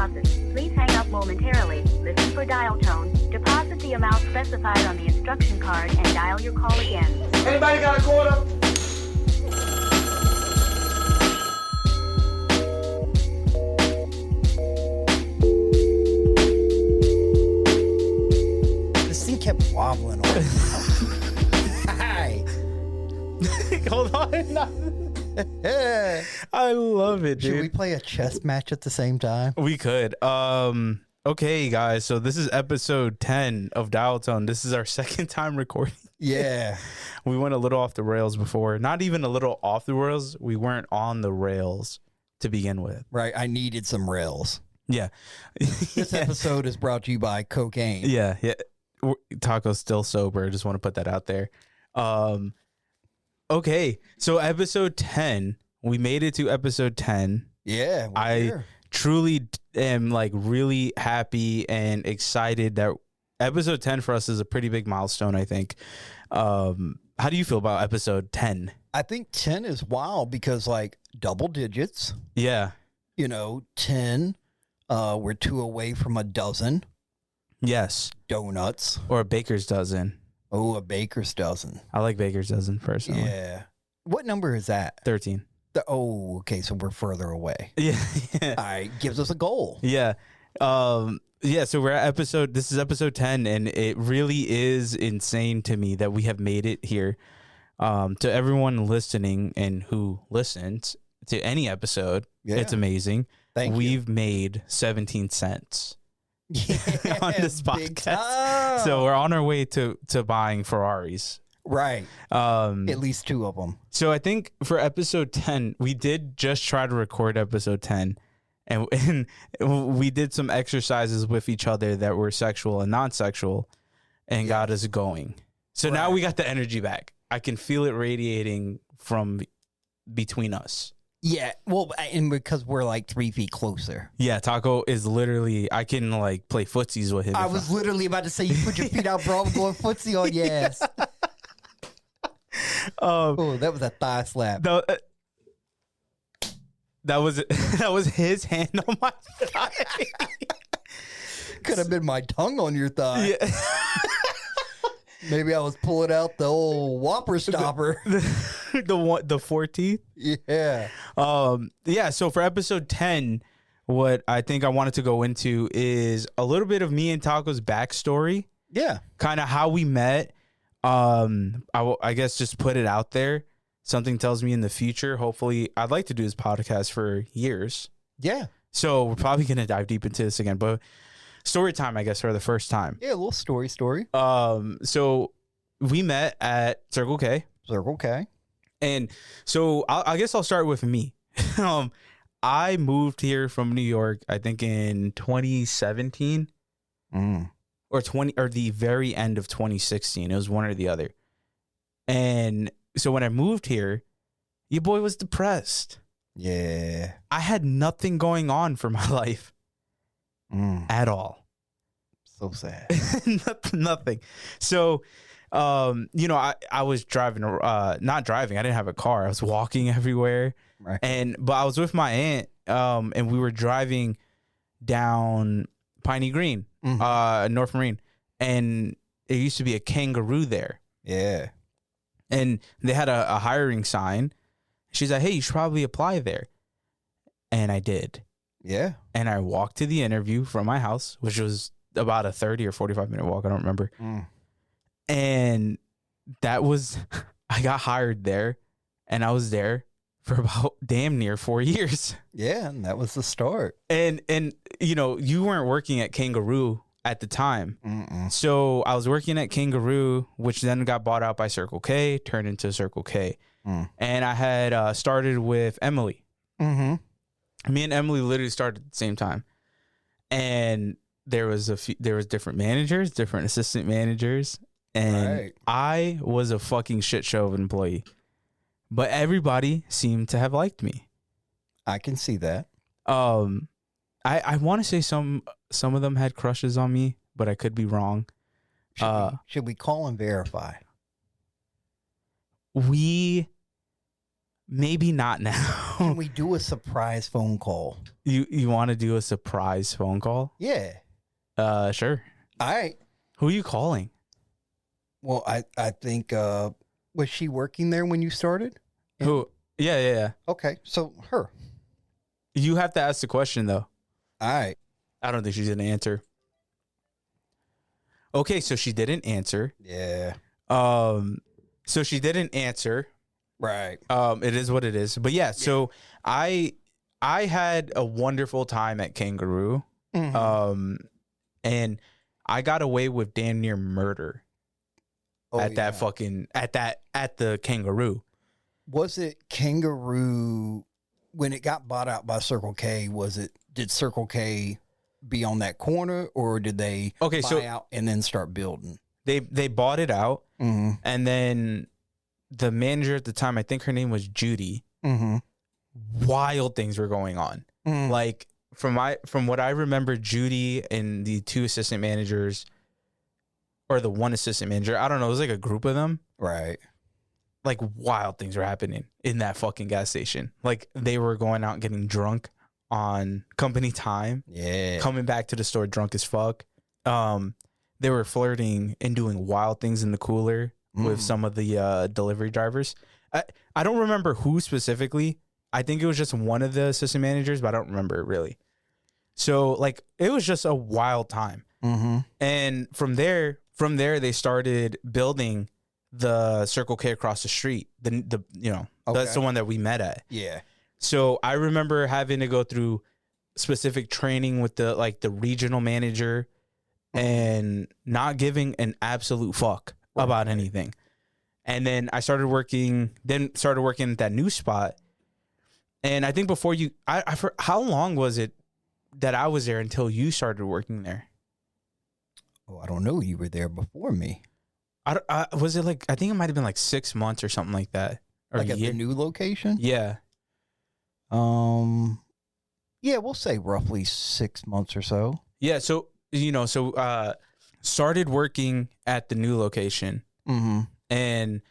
deposit. Please hang up momentarily, listen for dial tone, deposit the amount specified on the instruction card, and dial your call again. Anybody got a quarter? This thing kept wobbling on. Hi. Hold on. I love it, dude. Should we play a chess match at the same time? We could. Okay, guys. So this is episode 10 of Dial Tone. This is our second time recording. Yeah. We went a little off the rails before. Not even a little off the rails. We weren't on the rails to begin with. Right. I needed some rails. Yeah. This episode is brought to you by cocaine. Yeah. Taco's still sober. Just want to put that out there. Okay. So episode 10. We made it to episode 10. Yeah. I truly am like really happy and excited that episode 10 for us is a pretty big milestone, I think. How do you feel about episode 10? I think 10 is wild because like double digits, Yeah. 10, we're 2 away from a dozen Yes. donuts. Or a baker's dozen. Oh, a baker's dozen. I like baker's dozen personally. Yeah. What number is that? 13. Okay. So we're further away. Yeah. All right. Gives us a goal. Yeah. So we're at this is episode 10, and it really is insane to me that we have made it here. To everyone listening and who listens to any episode, it's amazing. We've made 17 cents on this podcast. So we're on our way to buying Ferraris. Right. At least 2 of them. So I think for episode 10, we did just try to record episode 10. And we did some exercises with each other that were sexual and non-sexual and got us going. So now we got the energy back. I can feel it radiating from between us. Yeah. Well, and because we're like 3 feet closer. Yeah. Taco is literally, I can like play footsies with him. I was literally about to say, you put your feet out, bro. I'm going footsie on your ass. Oh, that was a thigh slap. That was his hand on my thigh. Could have been my tongue on your thigh. Yeah. Maybe I was pulling out the old Whopper stopper. The 4 teeth. Yeah. Yeah. So for episode 10, what I think I wanted to go into is a little bit of me and Taco's backstory. Yeah. Kind of how we met. I guess just put it out there. Something tells me in the future, hopefully, I'd like to do this podcast for years. Yeah. So we're probably going to dive deep into this again, but story time, I guess, for the first time. Yeah, a little story. So we met at Circle K. Circle K. And so I guess I'll start with me. I moved here from New York, I think in 2017 or the very end of 2016. It was one or the other. And so when I moved here, your boy was depressed. Yeah. I had nothing going on for my life at all. So sad. Nothing. So, I was driving, not driving. I didn't have a car. I was walking everywhere. Right. But I was with my aunt, and we were driving down Piney Green, North Marine. And there used to be a kangaroo there. Yeah. And they had a hiring sign. She's like, hey, you should probably apply there. And I did. Yeah. And I walked to the interview from my house, which was about a 30 or 45-minute walk. I don't remember. And that was, I got hired there. And I was there for about damn near 4 years. Yeah, and that was the start. And you weren't working at Kangaroo at the time. So I was working at Kangaroo, which then got bought out by Circle K, turned into Circle K. And I had started with Emily. Me and Emily literally started at the same time. And there was different managers, different assistant managers. And I was a fucking shit show of an employee. But everybody seemed to have liked me. I can see that. I want to say some of them had crushes on me, but I could be wrong. Should we call and verify? We maybe not now. Can we do a surprise phone call? You want to do a surprise phone call? Yeah. Sure. All right. Who are you calling? Well, I think, was she working there when you started? Who? Yeah. Okay. So her. You have to ask the question, though. All right. I don't think she's going to answer. Okay, so she didn't answer. Yeah. So she didn't answer. Right. It is what it is. But yeah, so I had a wonderful time at Kangaroo. Mhm. And I got away with damn near murder at the Kangaroo. Was it Kangaroo when it got bought out by Circle K? Did Circle K be on that corner, or did they buy out and then start building? They bought it out, Mm-hmm. and then the manager at the time, I think her name was Judy. Mm-hmm. Wild things were going on. Mm-hmm. Like from what I remember, Judy and the two assistant managers, or the one assistant manager, I don't know, it was like a group of them. Right. Like wild things were happening in that fucking gas station. Like they were going out and getting drunk on company time. Yeah. Coming back to the store drunk as fuck. They were flirting and doing wild things in the cooler with some of the delivery drivers. I don't remember who specifically. I think it was just one of the assistant managers, but I don't remember it really. So like it was just a wild time. Mm-hmm. And from there they started building the Circle K across the street. That's the one that we met at. Yeah. So I remember having to go through specific training with the regional manager and not giving an absolute fuck about anything. And then I started working at that new spot. And I think before how long was it that I was there until you started working there? Oh, I don't know. You were there before me. Was it I think it might have been like 6 months or something like that. Or Like at the new location? Yeah. Yeah, we'll say roughly 6 months or so. Yeah. So, started working at the new location. Mm-hmm. And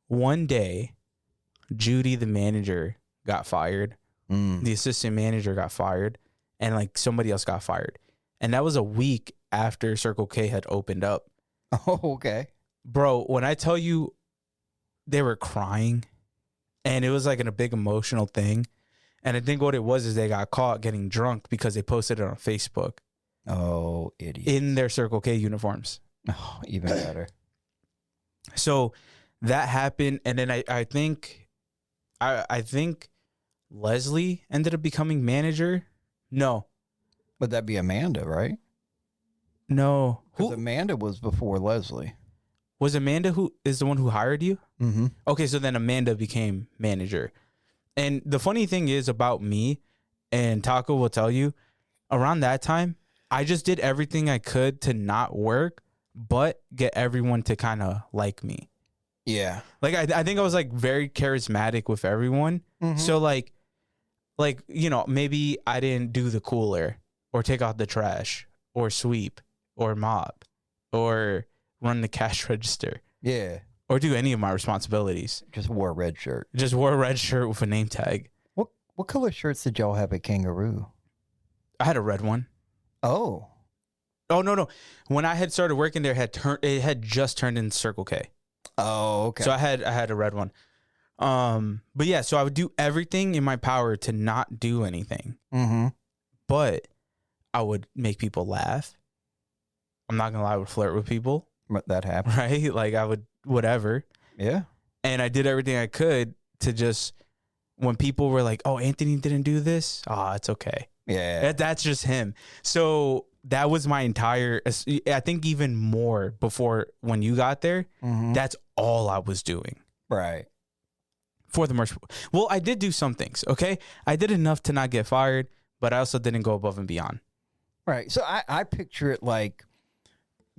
one day, Judy, the manager, got fired. The assistant manager got fired. And like somebody else got fired. And that was a week after Circle K had opened up. Oh, okay. Bro, when I tell you they were crying and it was like in a big emotional thing. And I think what it was is they got caught getting drunk because they posted it on Facebook. Oh, idiot. In their Circle K uniforms. Oh, even better. So that happened. And then I think Leslie ended up becoming manager. No. Would that be Amanda, right? No. Because Amanda was before Leslie. Was Amanda who is the one who hired you? Mm-hmm. Okay, so then Amanda became manager. And the funny thing is about me, and Taco will tell you, around that time, I just did everything I could to not work, but get everyone to kind of like me. Yeah. Like, I think I was like very charismatic with everyone. Mm-hmm. So like, maybe I didn't do the cooler or take out the trash or sweep or mop or run the cash register. Yeah. Or do any of my responsibilities. Just wore a red shirt. Just wore a red shirt with a name tag. What color shirts did y'all have at Kangaroo? I had a red one. Oh. Oh, no. When I had started working there, it had just turned into Circle K. Oh, okay. So I had a red one. But yeah, so I would do everything in my power to not do anything. Mm-hmm. But I would make people laugh. I'm not gonna lie, I would flirt with people. That happened. Right? Like I would whatever. Yeah. And I did everything I could to just, when people were like, oh, Anthony didn't do this. It's okay. Yeah. That's just him. So that was my entire, I think even more before when you got there, that's all I was doing. Right. For the most, well, I did do some things, okay? I did enough to not get fired, but I also didn't go above and beyond. Right. So I picture it like,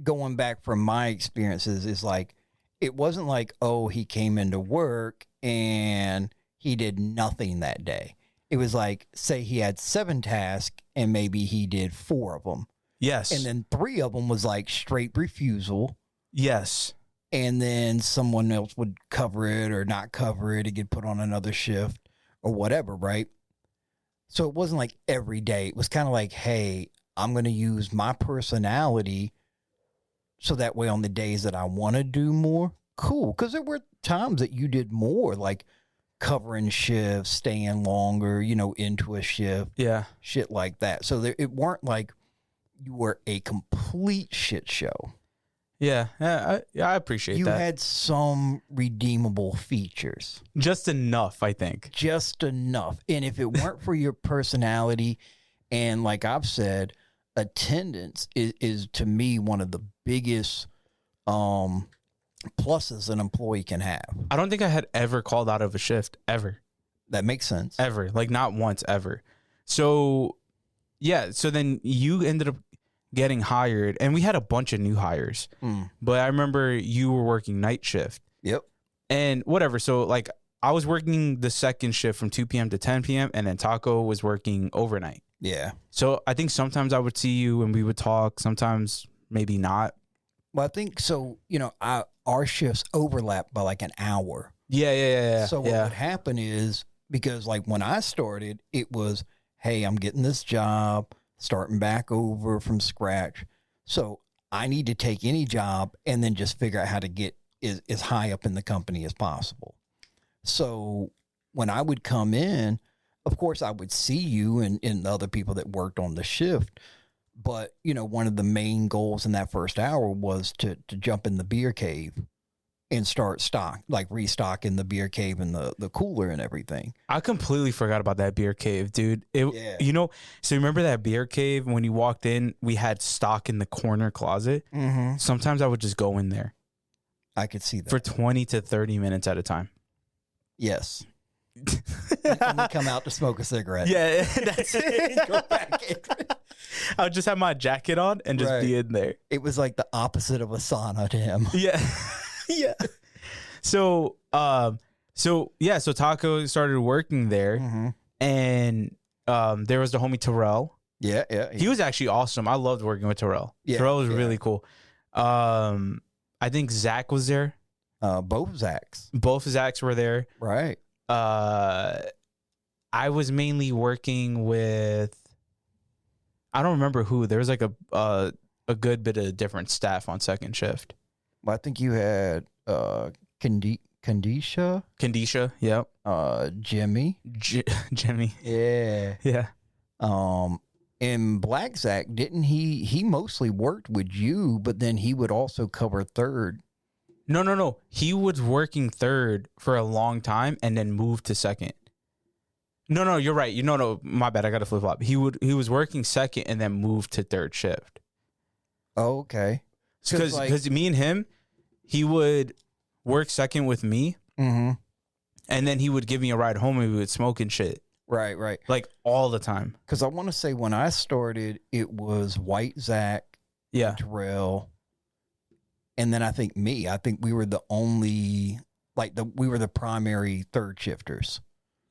going back from my experiences, is like, it wasn't like, oh, he came into work and he did nothing that day. It was like, say he had 7 tasks and maybe he did 4 of them. Yes. And then 3 of them was like straight refusal. Yes. and then someone else would cover it or not cover it and get put on another shift or whatever, right? So it wasn't like every day. It was kind of like, hey, I'm going to use my personality so that way on the days that I want to do more, cool. Because there were times that you did more, like covering shifts, staying longer, into a shift. Yeah. Shit like that. So it weren't like you were a complete shit show. Yeah. I appreciate that. You had some redeemable features. Just enough, I think. Just enough. And if it weren't for your personality, and like I've said, attendance is to me one of the biggest pluses an employee can have. I don't think I had ever called out of a shift, ever. That makes sense. Ever. Like, not once, ever. So, yeah. So then you ended up getting hired, and we had a bunch of new hires. But I remember you were working night shift. Yep. And whatever. So, like, I was working the second shift from 2 p.m. to 10 p.m., and then Taco was working overnight. Yeah. So I think sometimes I would see you and we would talk. Sometimes maybe not. Well, I think so. Our shifts overlap by like an hour. Yeah. So what would happen is, because like when I started, it was, hey, I'm getting this job, starting back over from scratch. So I need to take any job and then just figure out how to get as high up in the company as possible. So when I would come in, of course, I would see you and the other people that worked on the shift. But, one of the main goals in that first hour was to jump in the beer cave and start restocking the beer cave and the cooler and everything. I completely forgot about that beer cave, dude. So remember that beer cave when you walked in, we had stock in the corner closet? Mm-hmm. Sometimes I would just go in there. I could see that. For 20 to 30 minutes at a time. Yes. And we come out to smoke a cigarette. Yeah, that's it. Go back in. I would just have my jacket on and just be in there. It was like the opposite of a sauna to him. Yeah. Yeah. So Taco started working there, and there was the homie Terrell. Yeah. He was actually awesome. I loved working with Terrell. Yeah, Terrell was really cool. I think Zach was there. Both Zachs. Both Zachs were there. Right. I was mainly working with, I don't remember who. There was like a good bit of different staff on second shift. Well, I think you had Kandisha. Kandisha, yep. Jimmy. Jimmy. Yeah. Yeah. And Black Zach, didn't he mostly worked with you, but then he would also cover third. No. He was working third for a long time and then moved to second. No, you're right. No, my bad. I got to flip flop. He was working second and then moved to third shift. Oh, okay. Because me and him, he would work second with me, and then he would give me a ride home and we would smoke and shit. Right. Like all the time. Because I want to say when I started, it was White Zach, Terrell, and then I think me. I think we were the only, we were the primary third shifters.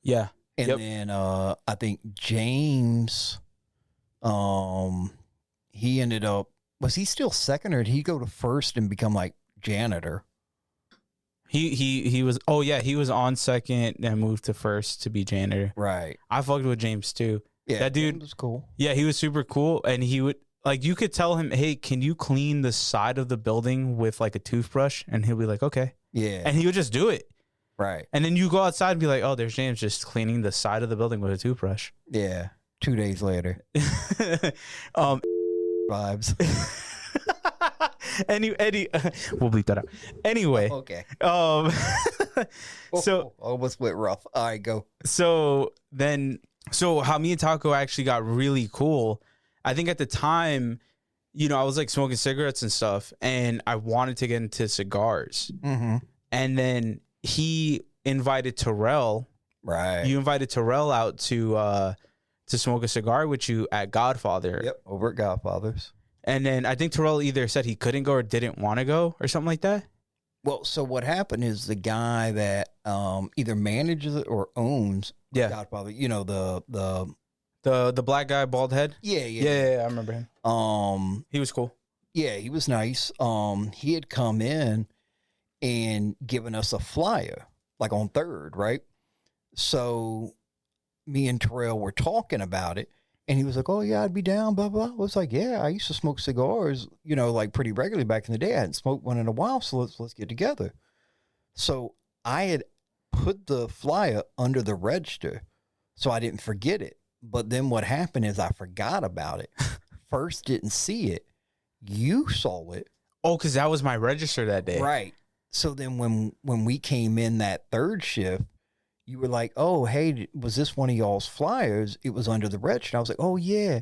Yeah. And then I think James, he ended up, was he still second or did he go to first and become like janitor? He was, he was on second and moved to first to be janitor. Right. I fucked with James too. Yeah. That dude James was cool. Yeah, he was super cool. And he would, you could tell him, hey, can you clean the side of the building with like a toothbrush? And he'll be like, okay. Yeah. And he would just do it. Right. And then you go outside and be like, oh, there's James just cleaning the side of the building with a toothbrush. Yeah. 2 days later. Vibes. Any we'll bleep that out. Anyway. Okay. So almost went rough. All right, go. So how me and Taco actually got really cool. I think at the time, I was like smoking cigarettes and stuff, and I wanted to get into cigars. Mm-hmm. And then he invited Terrell. Right. You invited Terrell out to smoke a cigar with you at Godfather. Yep, over at Godfather's. And then I think Terrell either said he couldn't go or didn't want to go or something like that. Well, so what happened is the guy that either manages it or owns Godfather, the black guy, bald head. Yeah, I remember him. He was cool. Yeah, he was nice. He had come in and giving us a flyer, like on third, right? So me and Terrell were talking about it, and he was like, "Oh yeah, I'd be down." Blah blah. I was like, "Yeah, I used to smoke cigars, like pretty regularly back in the day. I hadn't smoked one in a while, so let's get together." So I had put the flyer under the register, so I didn't forget it. But then what happened is I forgot about it. First, didn't see it. You saw it. Oh, because that was my register that day. Right. So then when we came in that third shift, you were like, "Oh, hey, was this one of y'all's flyers?" It was under the register. I was like, "Oh, yeah."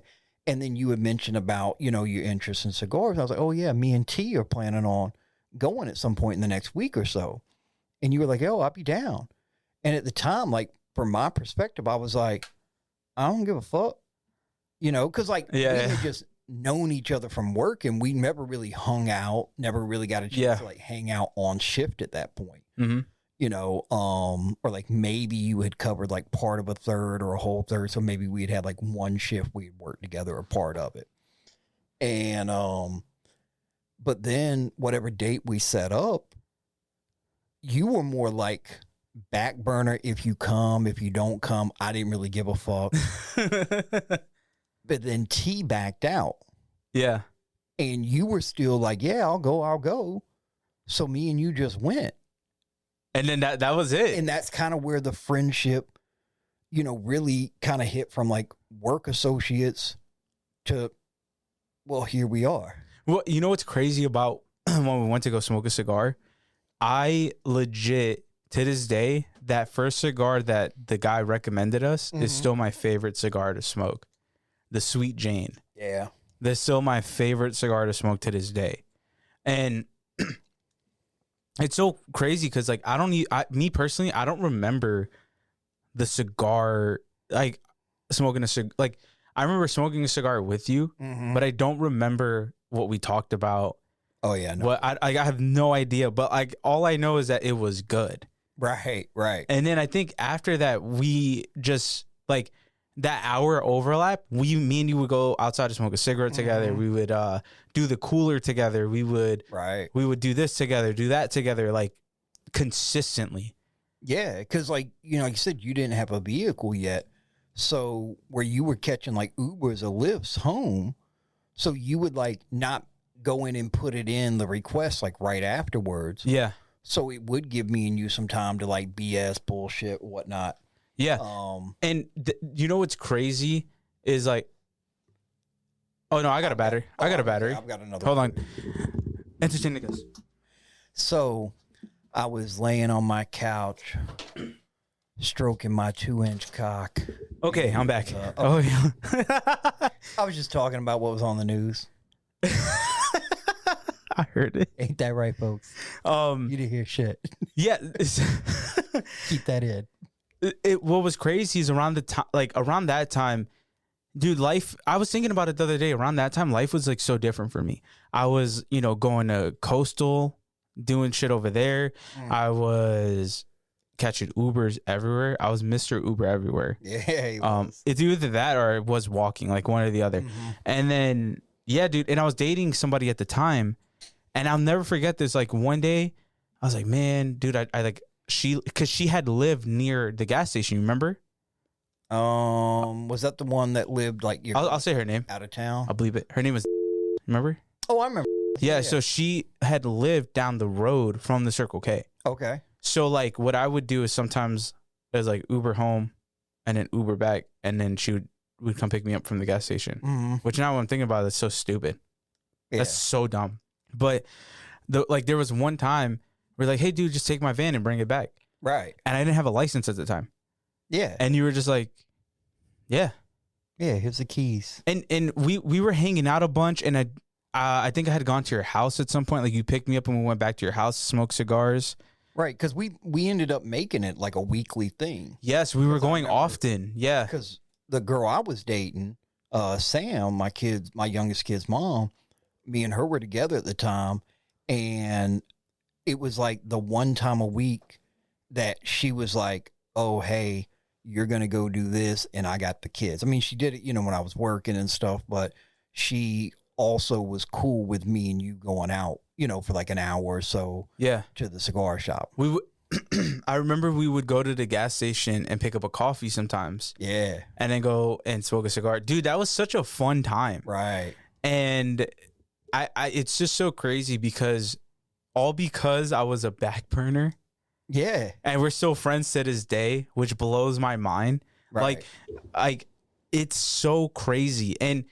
And then you had mentioned about, your interest in cigars. I was like, "Oh, yeah, me and T are planning on going at some point in the next week or so." And you were like, "Oh, I'll be down." And at the time, like, from my perspective, I was like, I don't give a fuck, because we had just known each other from work, and we never really hung out, never really got a chance to like hang out on shift at that point. Mm-hmm. Or like maybe you had covered like part of a third or a whole third. So maybe we'd had like one shift we'd worked together or part of it. And, but then whatever date we set up, you were more like back burner. If you come, if you don't come, I didn't really give a fuck. But then T backed out. Yeah. And you were still like, "Yeah, I'll go. So me and you just went. And then that was it. And that's kind of where the friendship, really kind of hit from like work associates to, well, here we are. Well, you know what's crazy about when we went to go smoke a cigar? I legit, to this day, that first cigar that the guy recommended us is still my favorite cigar to smoke. The Sweet Jane. Yeah. That's still my favorite cigar to smoke to this day. And it's so crazy because, like, me personally, I don't remember the cigar, like, smoking a cigar. Like, I remember smoking a cigar with you, but I don't remember what we talked about. Oh, yeah. No. What I have no idea. But, like, all I know is that it was good. Right. And then I think after that, we just, like, that hour overlap, me and you would go outside to smoke a cigarette together. We would do the cooler together. We would do this together, do that together, like, consistently. Yeah, because like you said, you didn't have a vehicle yet, so where you were catching like Ubers or Lyfts home, so you would like not go in and put it in the request like right afterwards. Yeah. So it would give me and you some time to like BS bullshit whatnot. Yeah. And you know what's crazy is like, oh no, I got a battery. I got a battery. I've got another. Hold on. Entertain the guys. So I was laying on my couch, stroking my 2-inch cock. Okay, I'm back. Oh yeah. I was just talking about what was on the news. I heard it. Ain't that right, folks? You didn't hear shit. Yeah. Keep that in. What was crazy is around that time, dude, life, I was thinking about it the other day. Around that time, life was like so different for me. I was, going to Coastal, doing shit over there. I was catching Ubers everywhere. I was Mr. Uber everywhere. Yeah, he was. It's either that or it was walking, like one or the other. And then, yeah, dude, and I was dating somebody at the time, and I'll never forget this. Like one day, I was like, man, dude, I like, because she had lived near the gas station, you remember? Was that the one that lived like I'll say her name. Out of town? I'll believe it. Her name was, remember? Oh, I remember. Yeah, so she had lived down the road from the Circle K. Okay. So like what I would do is sometimes it was like Uber home and then Uber back, and then she would come pick me up from the gas station. Which now when I'm thinking about it, it's so stupid. Yeah. That's so dumb. But there was one time we're like, hey dude, just take my van and bring it back. Right. And I didn't have a license at the time. Yeah. And you were just like, yeah. Yeah, here's the keys. And we were hanging out a bunch, and I think I had gone to your house at some point. Like you picked me up and we went back to your house to smoke cigars. Right, because we ended up making it like a weekly thing. Yes, we were going often. Yeah. Because the girl I was dating, Sam, my youngest kid's mom, me and her were together at the time, and it was like the one time a week that she was like, oh, hey, you're going to go do this, and I got the kids. I mean, she did it, when I was working and stuff, but she also was cool with me and you going out, for like an hour or so Yeah. to the cigar shop. We would. I remember we would go to the gas station and pick up a coffee sometimes. Yeah. And then go and smoke a cigar. Dude, that was such a fun time. Right. And I it's just so crazy because I was a back burner. Yeah. And we're still friends to this day, which blows my mind. Right. Like it's so crazy. And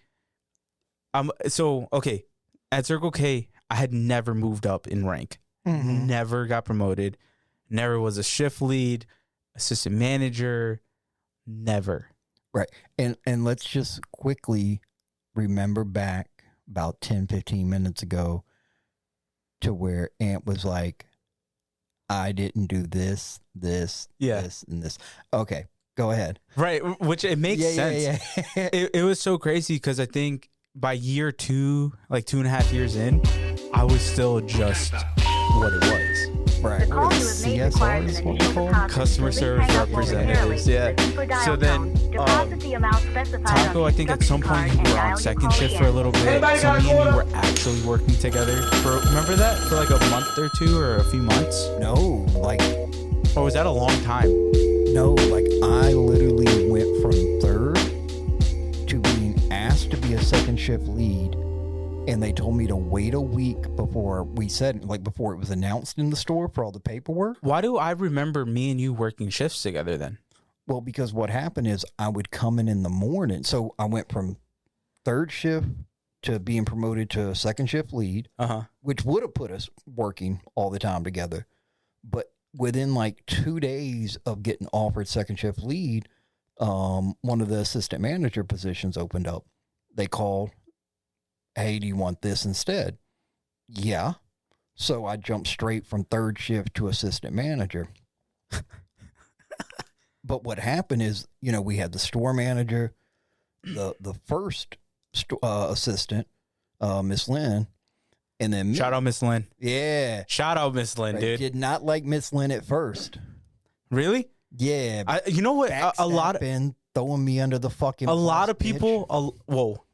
okay, at Circle K, I had never moved up in rank. Mm-hmm. Never got promoted. Never was a shift lead, assistant manager, never. Right. And let's just quickly remember back about 10, 15 minutes ago to where Ant was like, I didn't do this, this, this, and this. Okay, go ahead. Right, which it makes sense. Yeah. It was so crazy because I think by year 2, like 2.5 years in, I was still just what it was. Right. The call you have made requires an initial deposit. Customer Please service hang up representatives. momentarily. Yeah. Listen for dial So then, tone. Deposit the amount specified on Taco, the I think at some point instruction you card were and on dial second your shift call for a again. little bit. So me and you were actually working together. Remember that? For like a month or two or a few months? No, like, Or was that a long time? no, like I literally went from third to being asked to be a second shift lead. And they told me to wait a week before before it was announced in the store for all the paperwork. Why do I remember me and you working shifts together then? Well, because what happened is I would come in the morning. So I went from third shift to being promoted to a second shift lead, which would have put us working all the time together. But within like 2 days of getting offered second shift lead, one of the assistant manager positions opened up. They called, hey, do you want this instead? Yeah. So I jumped straight from third shift to assistant manager. But what happened is, we had the store manager, the first assistant, Miss Lynn, and then Shout out Miss Lynn. Yeah. Shout out Miss Lynn, I dude. did not like Miss Lynn at first. Really? Yeah. You know what? A lot of throwing me under the fucking a lot of bus, bitch. people.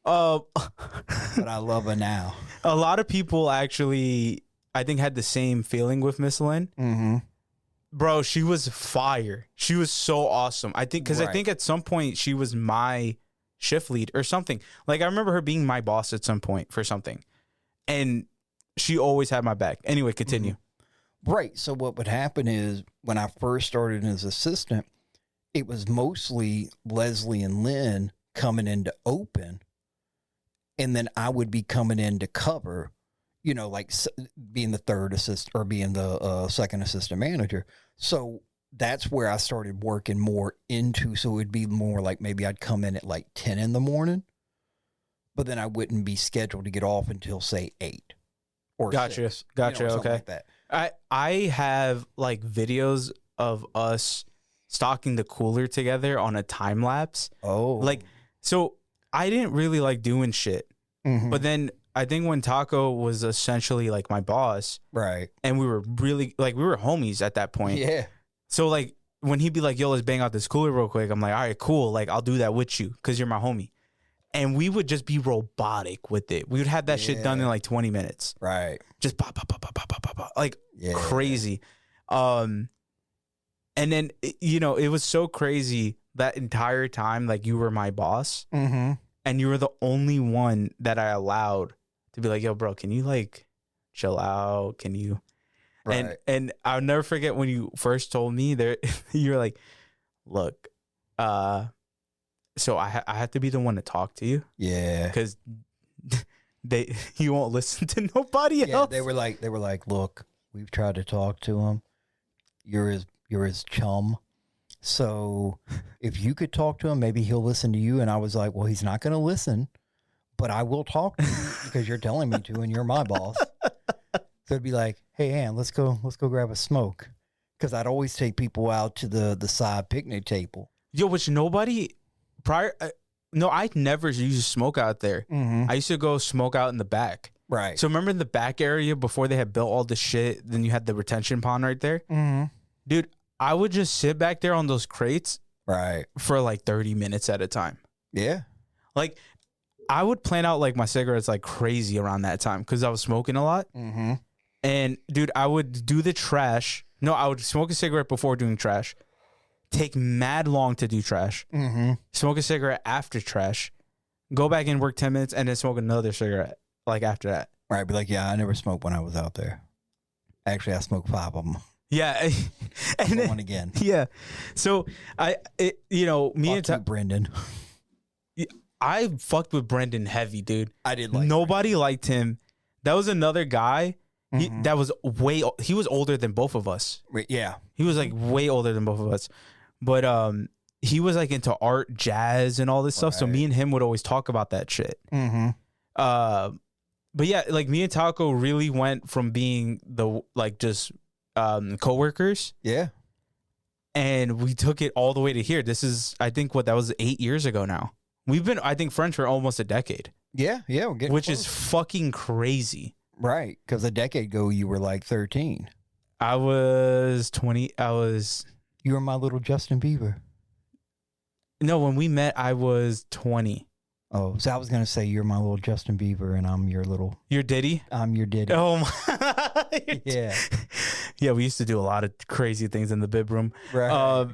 But I love her now. A lot of people actually, I think, had the same feeling with Miss Lynn. Mm-hmm. Bro, she was fire. She was so awesome. I think because I think at some point she was my shift lead or something. Like I remember her being my boss at some point for something, and she always had my back. Anyway, continue. Mm-hmm. Right. So what would happen is when I first started as assistant, it was mostly Leslie and Lynn coming in to open, and then I would be coming in to cover. Like being the third assistant or being the second assistant manager. So that's where I started working more into. So it'd be more like maybe I'd come in at like 10 in the morning, but then I wouldn't be scheduled to get off until say 8 or Gotcha. 6, Okay. like that. I have like videos of us stocking the cooler together on a time lapse. Oh, Like, so I didn't really like doing shit, but then I think when Taco was essentially like my boss, right. and we were really like, we were homies at that point. Yeah. So like when he'd be like, yo, let's bang out this cooler real quick. I'm like, all right, cool. Like I'll do that with you because you're my homie. And we would just be robotic with it. We would have that shit done in like 20 minutes. Right. Just pop, pop, pop, pop, pop, pop, pop, pop, like crazy. And then, it was so crazy that entire time, like you were my boss and you were the only one that I allowed to be like, yo, bro, can you like chill out? Can you? Right. And I'll never forget when you first told me there, you were like, look, so I have to be the one to talk to you. Yeah. Because you won't listen to nobody else. They were like, look, we've tried to talk to him. You're his chum. So if you could talk to him, maybe he'll listen to you. And I was like, well, he's not going to listen, but I will talk to you because you're telling me to, and you're my boss. So it'd be like, hey, Ann, let's go grab a smoke. Because I'd always take people out to the side picnic table. Yo, which nobody prior. No, I never used to smoke out there. I used to go smoke out in the back. Right. So remember in the back area before they had built all the shit, then you had the retention pond right there? Dude, I would just sit back there on those crates right, for like 30 minutes at a time. Yeah. Like, I would plan out like my cigarettes like crazy around that time because I was smoking a lot. Mm-hmm. And dude, I would do the trash. No, I would smoke a cigarette before doing trash. Take mad long to do trash. Mm-hmm. Smoke a cigarette after trash. Go back and work 10 minutes and then smoke another cigarette like after that. Right. Be like, yeah, I never smoked when I was out there. Actually, I smoked 5 of them. Yeah. And then, one again. Yeah. So me and Brendan. I fucked with Brendan heavy, dude. I did like Nobody liked him. That was another guy that was he was older than both of us. Yeah. He was like way older than both of us. But he was like into art, jazz, and all this stuff. So me and him would always talk about that shit. Mm-hmm. But yeah, like me and Taco really went from being the like just coworkers. Yeah. And we took it all the way to here. This is, I think, that was 8 years ago now. We've been, I think, friends for almost a decade. Yeah, yeah. We're getting which close. is fucking crazy. Right, because a decade ago you were like 13. I was 20. You were my little Justin Bieber. No, when we met, I was 20. Oh, so I was going to say you're my little Justin Bieber and I'm your little... Your Diddy? I'm your Diddy. Oh, my. Yeah. Yeah, we used to do a lot of crazy things in the bib room. Right.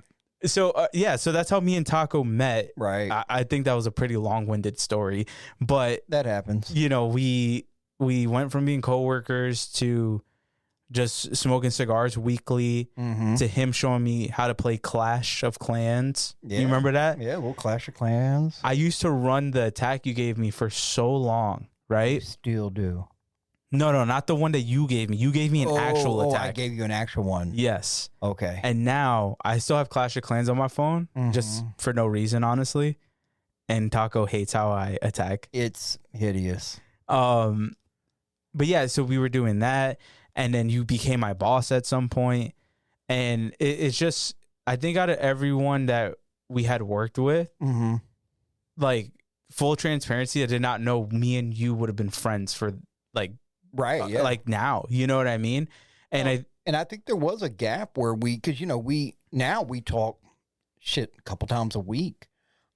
So that's how me and Taco met. Right. I think that was a pretty long-winded story. But... That happens. You know, we went from being coworkers to just smoking cigars weekly to him showing me how to play Clash of Clans. Yeah. You remember that? Yeah, little Clash of Clans. I used to run the attack you gave me for so long, right? You still do. No, not the one that you gave me. You gave me an actual attack. I gave you an actual one. Yes. Okay. And now I still have Clash of Clans on my phone, just for no reason, honestly. And Taco hates how I attack. It's hideous. But yeah, so we were doing that. And then you became my boss at some point. And it's just, I think out of everyone that we had worked with, like full transparency, I did not know me and you would have been friends for like, right. Yeah. Like now, you know what I mean? And I think there was a gap where because, you know, we talk shit a couple times a week.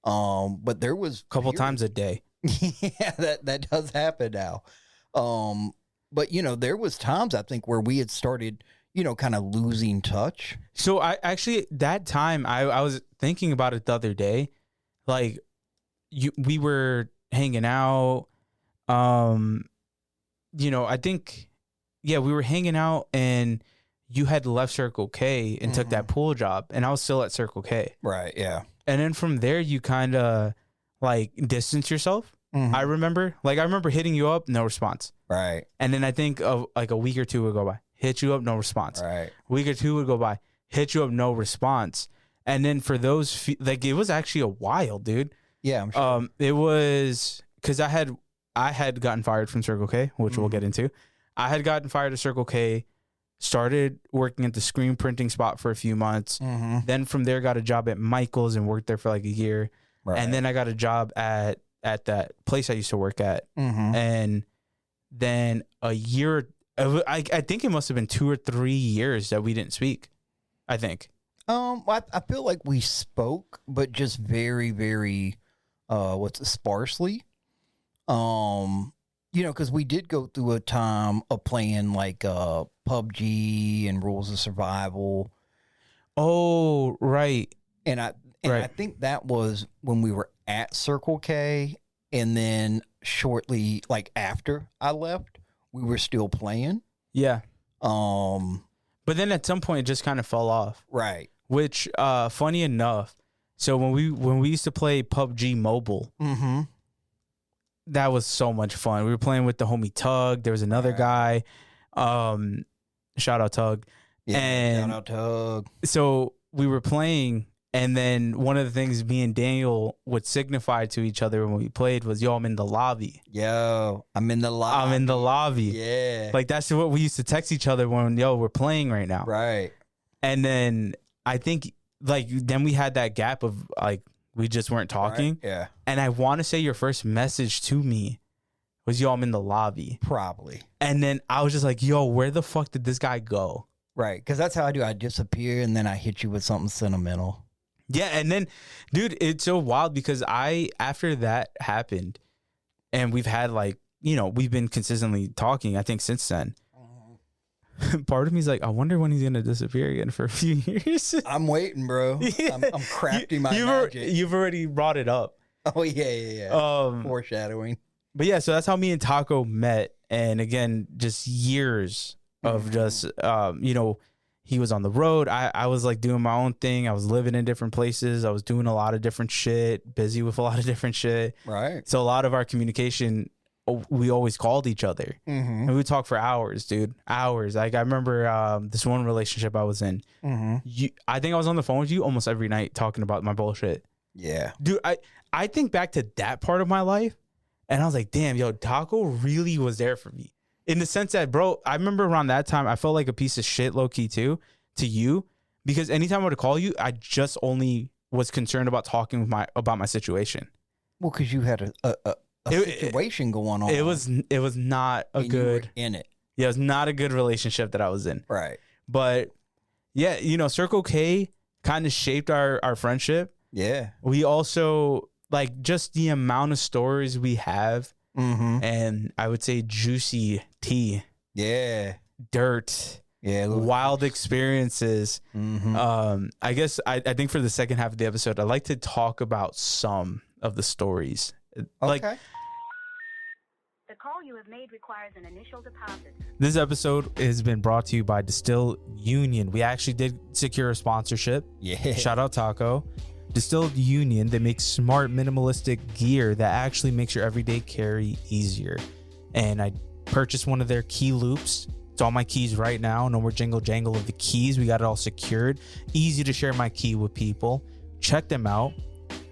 But there was a couple times a day. Yeah, that does happen now. But, you know, there was times I think where we had started, you know, kind of losing touch. So I actually, that time I was thinking about it the other day, like we were hanging out, you know, I think, yeah, we were hanging out and you had left Circle K and took that pool job and I was still at Circle K. Right. Yeah. And then from there, you kind of like distance yourself. I remember hitting you up, no response. Right. And then I think of like a week or two would go by, hit you up, no response. Right. Week or two would go by, hit you up, no response. And then for those, like it was actually a while, dude. Yeah, I'm sure. It was because I had gotten fired from Circle K, which we'll get into. I had gotten fired at Circle K, started working at the screen printing spot for a few months. Then from there, got a job at Michael's and worked there for like a year. Right. And then I got a job at that place I used to work at. And then a year, I think it must have been 2 or 3 years that we didn't speak. I think. I feel like we spoke, but just very, very, sparsely. You know, because we did go through a time of playing like PUBG and Rules of Survival. Oh, right. And I think that was when we were at Circle K, and then shortly, like after I left, we were still playing. Yeah. But then at some point, it just kind of fell off. Right. Which, funny enough, so when we used to play PUBG Mobile, that was so much fun. We were playing with the homie Tug. There was another guy. Shout out Tug. Yeah, and shout out Tug. So we were playing, and then one of the things me and Daniel would signify to each other when we played was, yo, I'm in the lobby. Yo, I'm in the lobby. I'm in the lobby. Yeah. Like, that's what we used to text each other when, yo, we're playing right now. Right. And then I think, like, then we had that gap of, like, we just weren't talking. Right. Yeah. And I want to say your first message to me was, yo, I'm in the lobby. Probably. And then I was just like, yo, where the fuck did this guy go? Right. Because that's how I do. I disappear, and then I hit you with something sentimental. Yeah. And then, dude, it's so wild because after that happened, and we've had like, we've been consistently talking, I think, since then. Part of me is like, I wonder when he's gonna disappear again for a few years. I'm waiting, bro. I'm crafting my magic. You've already brought it up. Oh yeah. Foreshadowing. But yeah, so that's how me and Taco met, and again, just years of just he was on the road. I was like doing my own thing. I was living in different places. I was doing a lot of different shit, busy with a lot of different shit. Right. So a lot of our communication, we always called each other, and we would talk for hours, dude. Hours. Like I remember this one relationship I was in. I think I was on the phone with you almost every night talking about my bullshit. Yeah, dude. I think back to that part of my life, and I was like, damn, yo, Taco really was there for me. In the sense that, bro, I remember around that time, I felt like a piece of shit, low key too, to you, because anytime I would call you, I just only was concerned about talking with about my situation. Well, because you had a situation going on. It was not a good in it. Yeah, it was not a good relationship that I was in. Right. But yeah, Circle K kind of shaped our friendship. Yeah. We also like just the amount of stories we have. And I would say juicy tea. Yeah. Dirt. Yeah. Wild experiences. I guess I think for the second half of the episode, I'd like to talk about some of the stories. Like, okay. The call you have made requires an initial deposit. This episode has been brought to you by Distill Union. We actually did secure a sponsorship. Yeah. Shout out Taco. Distilled Union, they make smart minimalistic gear that actually makes your everyday carry easier. And I purchased one of their key loops. It's on my keys right now. No more jingle jangle of the keys. We got it all secured. Easy to share my key with people. Check them out.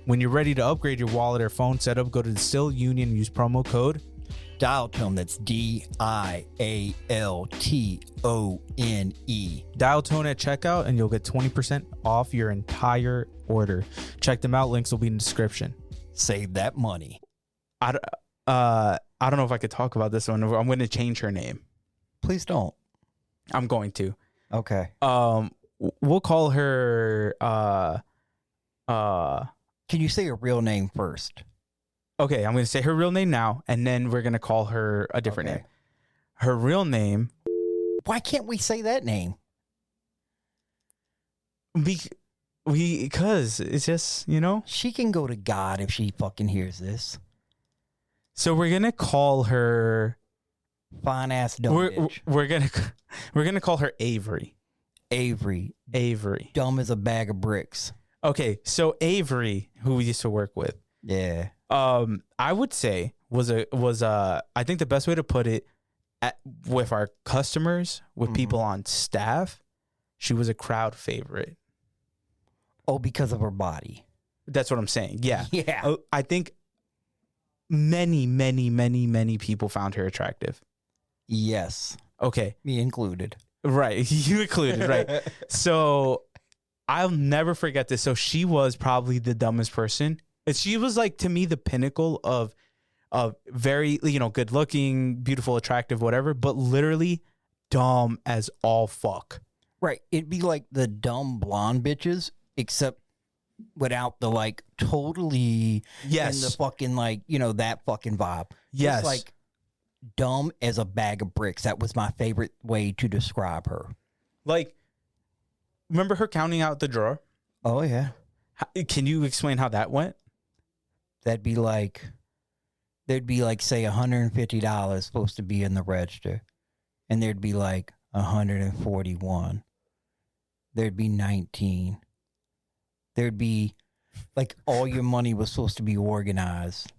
When you're ready to upgrade your wallet or phone setup, go to Distill Union and use promo code Dial Tone. That's DIALTONE. Dial Tone at checkout, and you'll get 20% off your entire order. Check them out. Links will be in the description. Save that money. I don't know if I could talk about this one. I'm going to change her name. Please don't. I'm going to. Okay. We'll call her. Can you say her real name first? Okay, I'm going to say her real name now, and then we're going to call her a different name. Her real name. Why can't we say that name? Because it's just, She can go to God if she fucking hears this. So we're going to call her. Fine ass dumb bitch. We're gonna call her Avery. Avery. Dumb as a bag of bricks. Okay, so Avery, who we used to work with. Yeah. I would say was I think the best way to put it with our customers, with people on staff, she was a crowd favorite. Oh, because of her body. That's what I'm saying. Yeah. Yeah. I think many people found her attractive. Yes. Okay. Me included. Right. You included, right. So I'll never forget this. So she was probably the dumbest person. And she was like, to me, the pinnacle of very, good looking, beautiful, attractive, whatever, but literally dumb as all fuck. Right. It'd be like the dumb blonde bitches, except without the like totally and the fucking like, that fucking vibe. Yes. Just like dumb as a bag of bricks. That was my favorite way to describe her. Like, remember her counting out the drawer? Oh, yeah. Can you explain how that went? There'd be like, say, $150 supposed to be in the register. And there'd be like 141. There'd be 19. There'd be like all your money was supposed to be organized.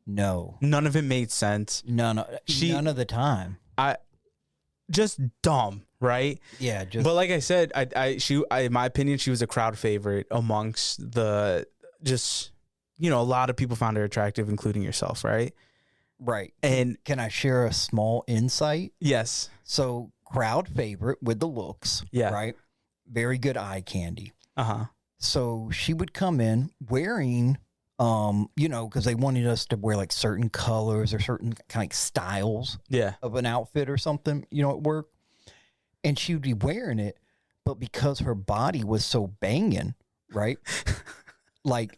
No. None of it made sense. None of the time. Just dumb, right? Yeah. But like I said, she in my opinion, she was a crowd favorite amongst the a lot of people found her attractive, including yourself, right? Right. And can I share a small insight? Yes. So crowd favorite with the looks. Yeah. Right. Very good eye candy. Uh-huh. So she would come in wearing, because they wanted us to wear like certain colors or certain kind of styles of an outfit or something, at work. And she would be wearing it, but because her body was so banging, right? Like,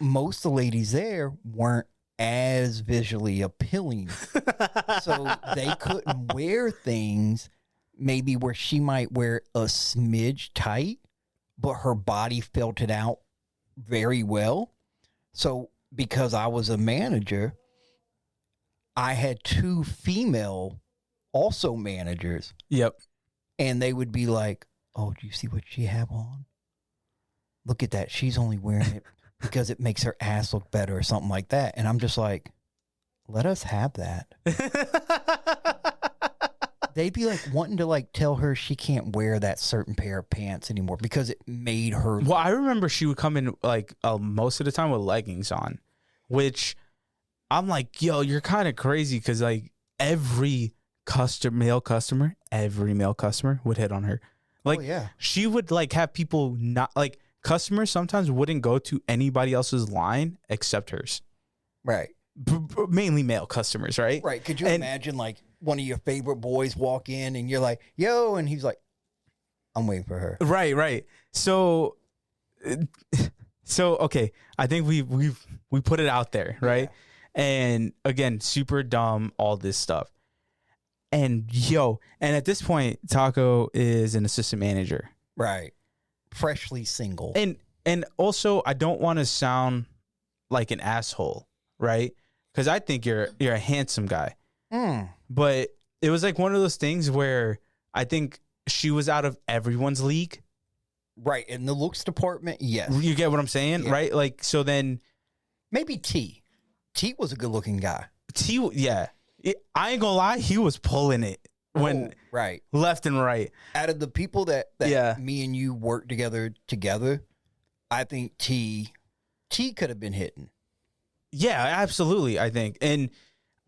most of the ladies there weren't as visually appealing. So they couldn't wear things maybe where she might wear a smidge tight, but her body felt it out very well. So because I was a manager, I had 2 female also managers. Yep. And they would be like, oh, do you see what she have on? Look at that. She's only wearing it because it makes her ass look better or something like that. And I'm just like, let us have that. They'd be like wanting to like tell her she can't wear that certain pair of pants anymore because it made her. Well, I remember she would come in like most of the time with leggings on, which I'm like, yo, you're kind of crazy because like every male customer would hit on her. Like, she would like have people not like customers sometimes wouldn't go to anybody else's line except hers. Right. Mainly male customers, right? Right. Could you imagine like one of your favorite boys walk in and you're like, yo, and he's like, I'm waiting for her. Right. So okay, I think we put it out there, right? Yeah. And again, super dumb, all this stuff. And at this point, Taco is an assistant manager. Right. Freshly single. And also, I don't want to sound like an asshole, right? Because I think you're a handsome guy. But it was like one of those things where I think she was out of everyone's league. Right. In the looks department, yes. You get what I'm saying, right? Like, so then. Maybe T. T was a good looking guy. I ain't gonna lie, he was pulling it right, left and right. Out of the people that me and you worked together, I think T could have been hitting. Yeah, absolutely. I think, and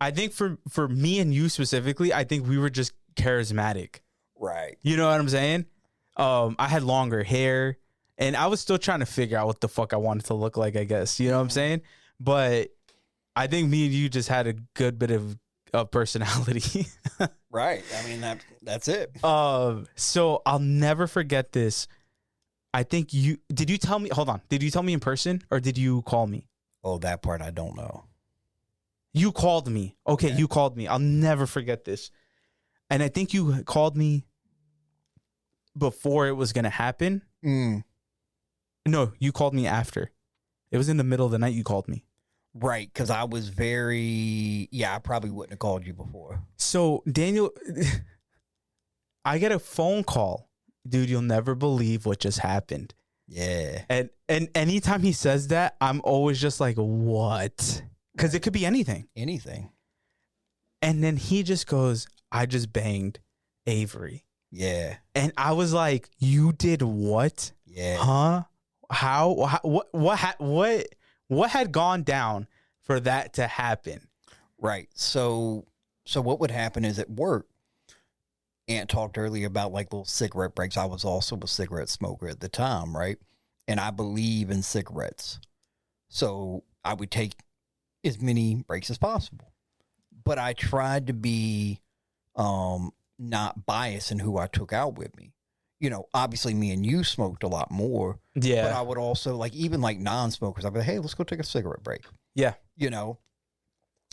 I think for me and you specifically, I think we were just charismatic. Right. You know what I'm saying? I had longer hair, and I was still trying to figure out what the fuck I wanted to look like. I guess you know what I'm saying, but I think me and you just had a good bit of personality. Right. I mean, that's it. So I'll never forget this. I think did you tell me in person or did you call me? Oh, that part I don't know. You called me. Okay, you called me. I'll never forget this. And I think you called me before it was going to happen. No, you called me after. It was in the middle of the night you called me. Right, because I was I probably wouldn't have called you before. So, Daniel, I get a phone call. Dude, you'll never believe what just happened. Yeah. And anytime he says that, I'm always just like, what? Because it could be anything. Anything. And then he just goes, I just banged Avery. Yeah. And I was like, you did what? Yeah. Huh? How what had gone down for that to happen? Right. So what would happen is at work, Ant talked earlier about like little cigarette breaks. I was also a cigarette smoker at the time, right? And I believe in cigarettes. So I would take as many breaks as possible. But I tried to be not biased in who I took out with me. You know, obviously me and you smoked a lot more. Yeah. But I would also like, even like non-smokers, I'd be like, hey, let's go take a cigarette break. Yeah. You know?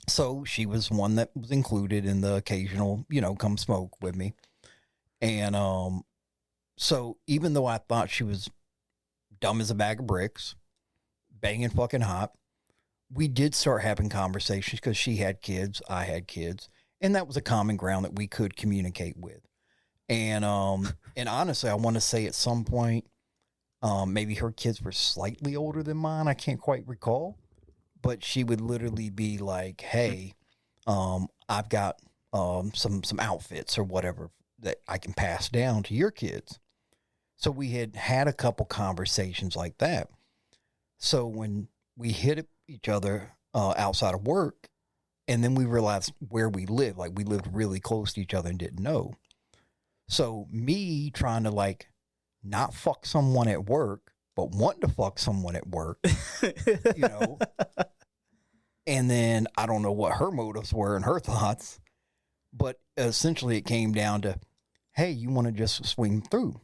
So she was one that was included in the occasional, come smoke with me. And so even though I thought she was dumb as a bag of bricks, banging fucking hot, we did start having conversations because she had kids, I had kids, and that was a common ground that we could communicate with. And honestly, I want to say at some point, maybe her kids were slightly older than mine. I can't quite recall, but she would literally be like, "Hey, I've got some outfits or whatever that I can pass down to your kids." So we had a couple conversations like that. So when we hit each other outside of work, and then we realized where we lived, like we lived really close to each other and didn't know. So me trying to like not fuck someone at work, but wanting to fuck someone at work, and then I don't know what her motives were and her thoughts, but essentially it came down to, hey, you want to just swing through?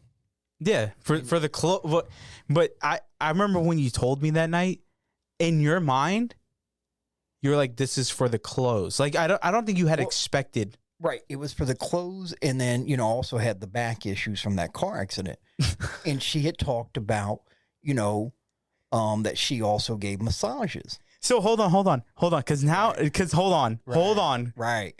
Yeah, for the but I remember when you told me that night, in your mind, you're like, this is for the clothes. Like, I don't think you had expected. Right. It was for the clothes. And then, you know, also had the back issues from that car accident. And she had talked about, you know, that she also gave massages. So hold on. Hold on. Right.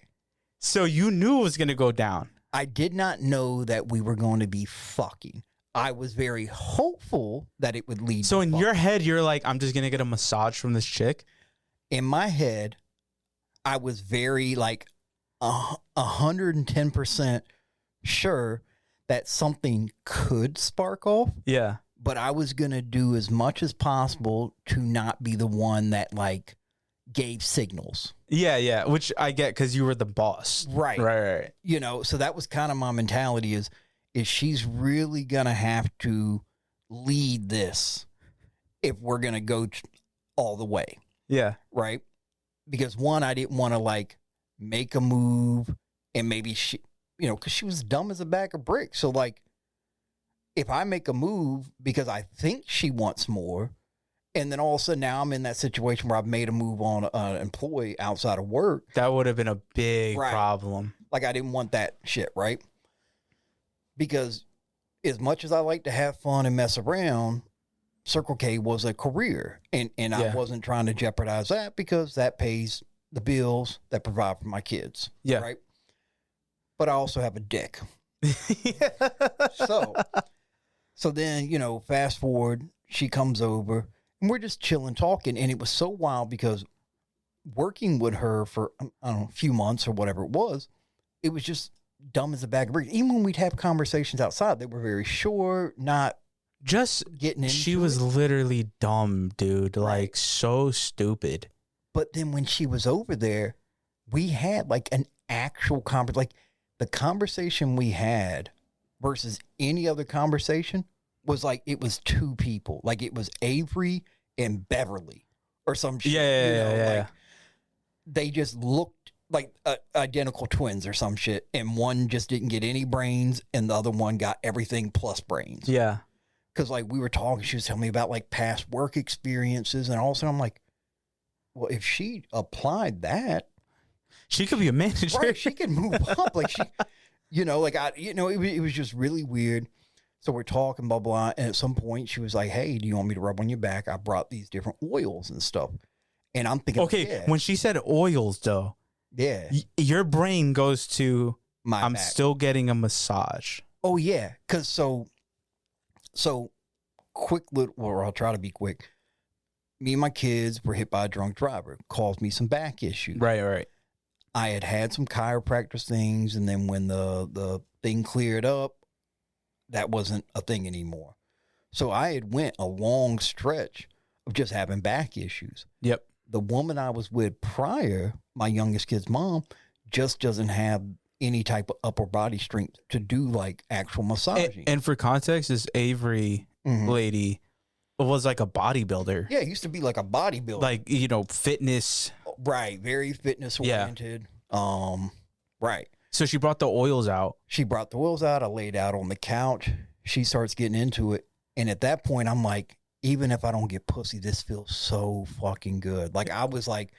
So you knew it was going to go down. I did not know that we were going to be fucking. I was very hopeful that it would lead. So to in fucking. your head, you're like, I'm just going to get a massage from this chick. In my head, I was very like 110% sure that something could spark off. Yeah. But I was going to do as much as possible to not be the one that like gave signals. Yeah. Which I get because you were the boss. Right. You know, so that was kind of my mentality is she's really going to have to lead this if we're going to go all the way. Yeah. Right. Because one, I didn't want to like make a move and maybe she, you know, because she was dumb as a bag of bricks. So like, if I make a move because I think she wants more, and then all of a sudden now I'm in that situation where I've made a move on an employee outside of work. That would have been a big problem. Like I didn't want that shit, right? Because as much as I like to have fun and mess around, Circle K was a career. And I wasn't trying to jeopardize that because that pays the bills that provide for my kids. Yeah. Right. But I also have a dick. So then, you know, fast forward, she comes over and we're just chilling, talking. And it was so wild because working with her for, I don't know, a few months or whatever it was just dumb as a bag of bricks. Even when we'd have conversations outside, they were very short, not just getting into She was literally dumb, dude. Like so stupid. But then when she was over there, we had like an actual conversation. Like the conversation we had versus any other conversation was like it was two people. Like it was Avery and Beverly or some shit. Yeah. Like they just looked like identical twins or some shit. And one just didn't get any brains and the other one got everything plus brains. Yeah. Because like we were talking, she was telling me about like past work experiences. And all of a sudden I'm like, well, if she applied that, she could be a manager. Right, she could move up. Like she, you know, like it was just really weird. So we're talking, blah, blah. And at some point she was like, hey, do you want me to rub on your back? I brought these different oils and stuff. And I'm thinking, okay, when she said oils though, your brain goes to, I'm back. Still getting a massage. Oh yeah. Cause so quick little, or I'll try to be quick. Me and my kids were hit by a drunk driver, caused me some back issues. Right. I had some chiropractor things, and then when the thing cleared up, that wasn't a thing anymore. So I had went a long stretch of just having back issues. Yep. The woman I was with prior, my youngest kid's mom, just doesn't have any type of upper body strength to do like actual massaging. And for context, this Avery lady was like a bodybuilder. Yeah, it used to be like a bodybuilder. Like, you know, fitness. Right, very fitness oriented. Yeah. Right. So she brought the oils out. I laid out on the couch. She starts getting into it. And at that point, I'm like, even if I don't get pussy, this feels so fucking good. Like, I was like,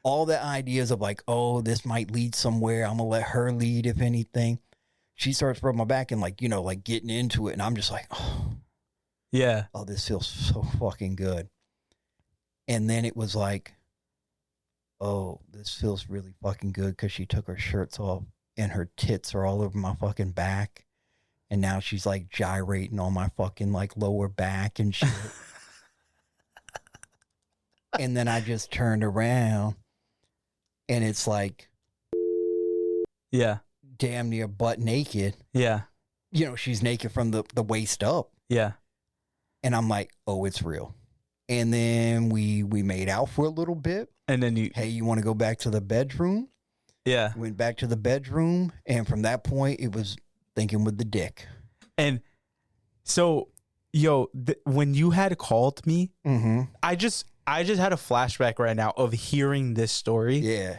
all the ideas of like, oh, this might lead somewhere. I'm going to let her lead, if anything. She starts rubbing my back and like, you know, like getting into it. And I'm just like, oh. Yeah. Oh, this feels so fucking good. And then it was like, oh, this feels really fucking good because she took her shirts off and her tits are all over my fucking back. And now she's like gyrating on my fucking like lower back and shit. And then I just turned around and it's like, yeah, damn near butt naked. Yeah. You know, she's naked from the waist up. Yeah. And I'm like, oh, it's real. And then we made out for a little bit. And then hey, you want to go back to the bedroom? Yeah. Went back to the bedroom. And from that point, it was thinking with the dick. And so, when you had called me, I just had a flashback right now of hearing this story. Yeah.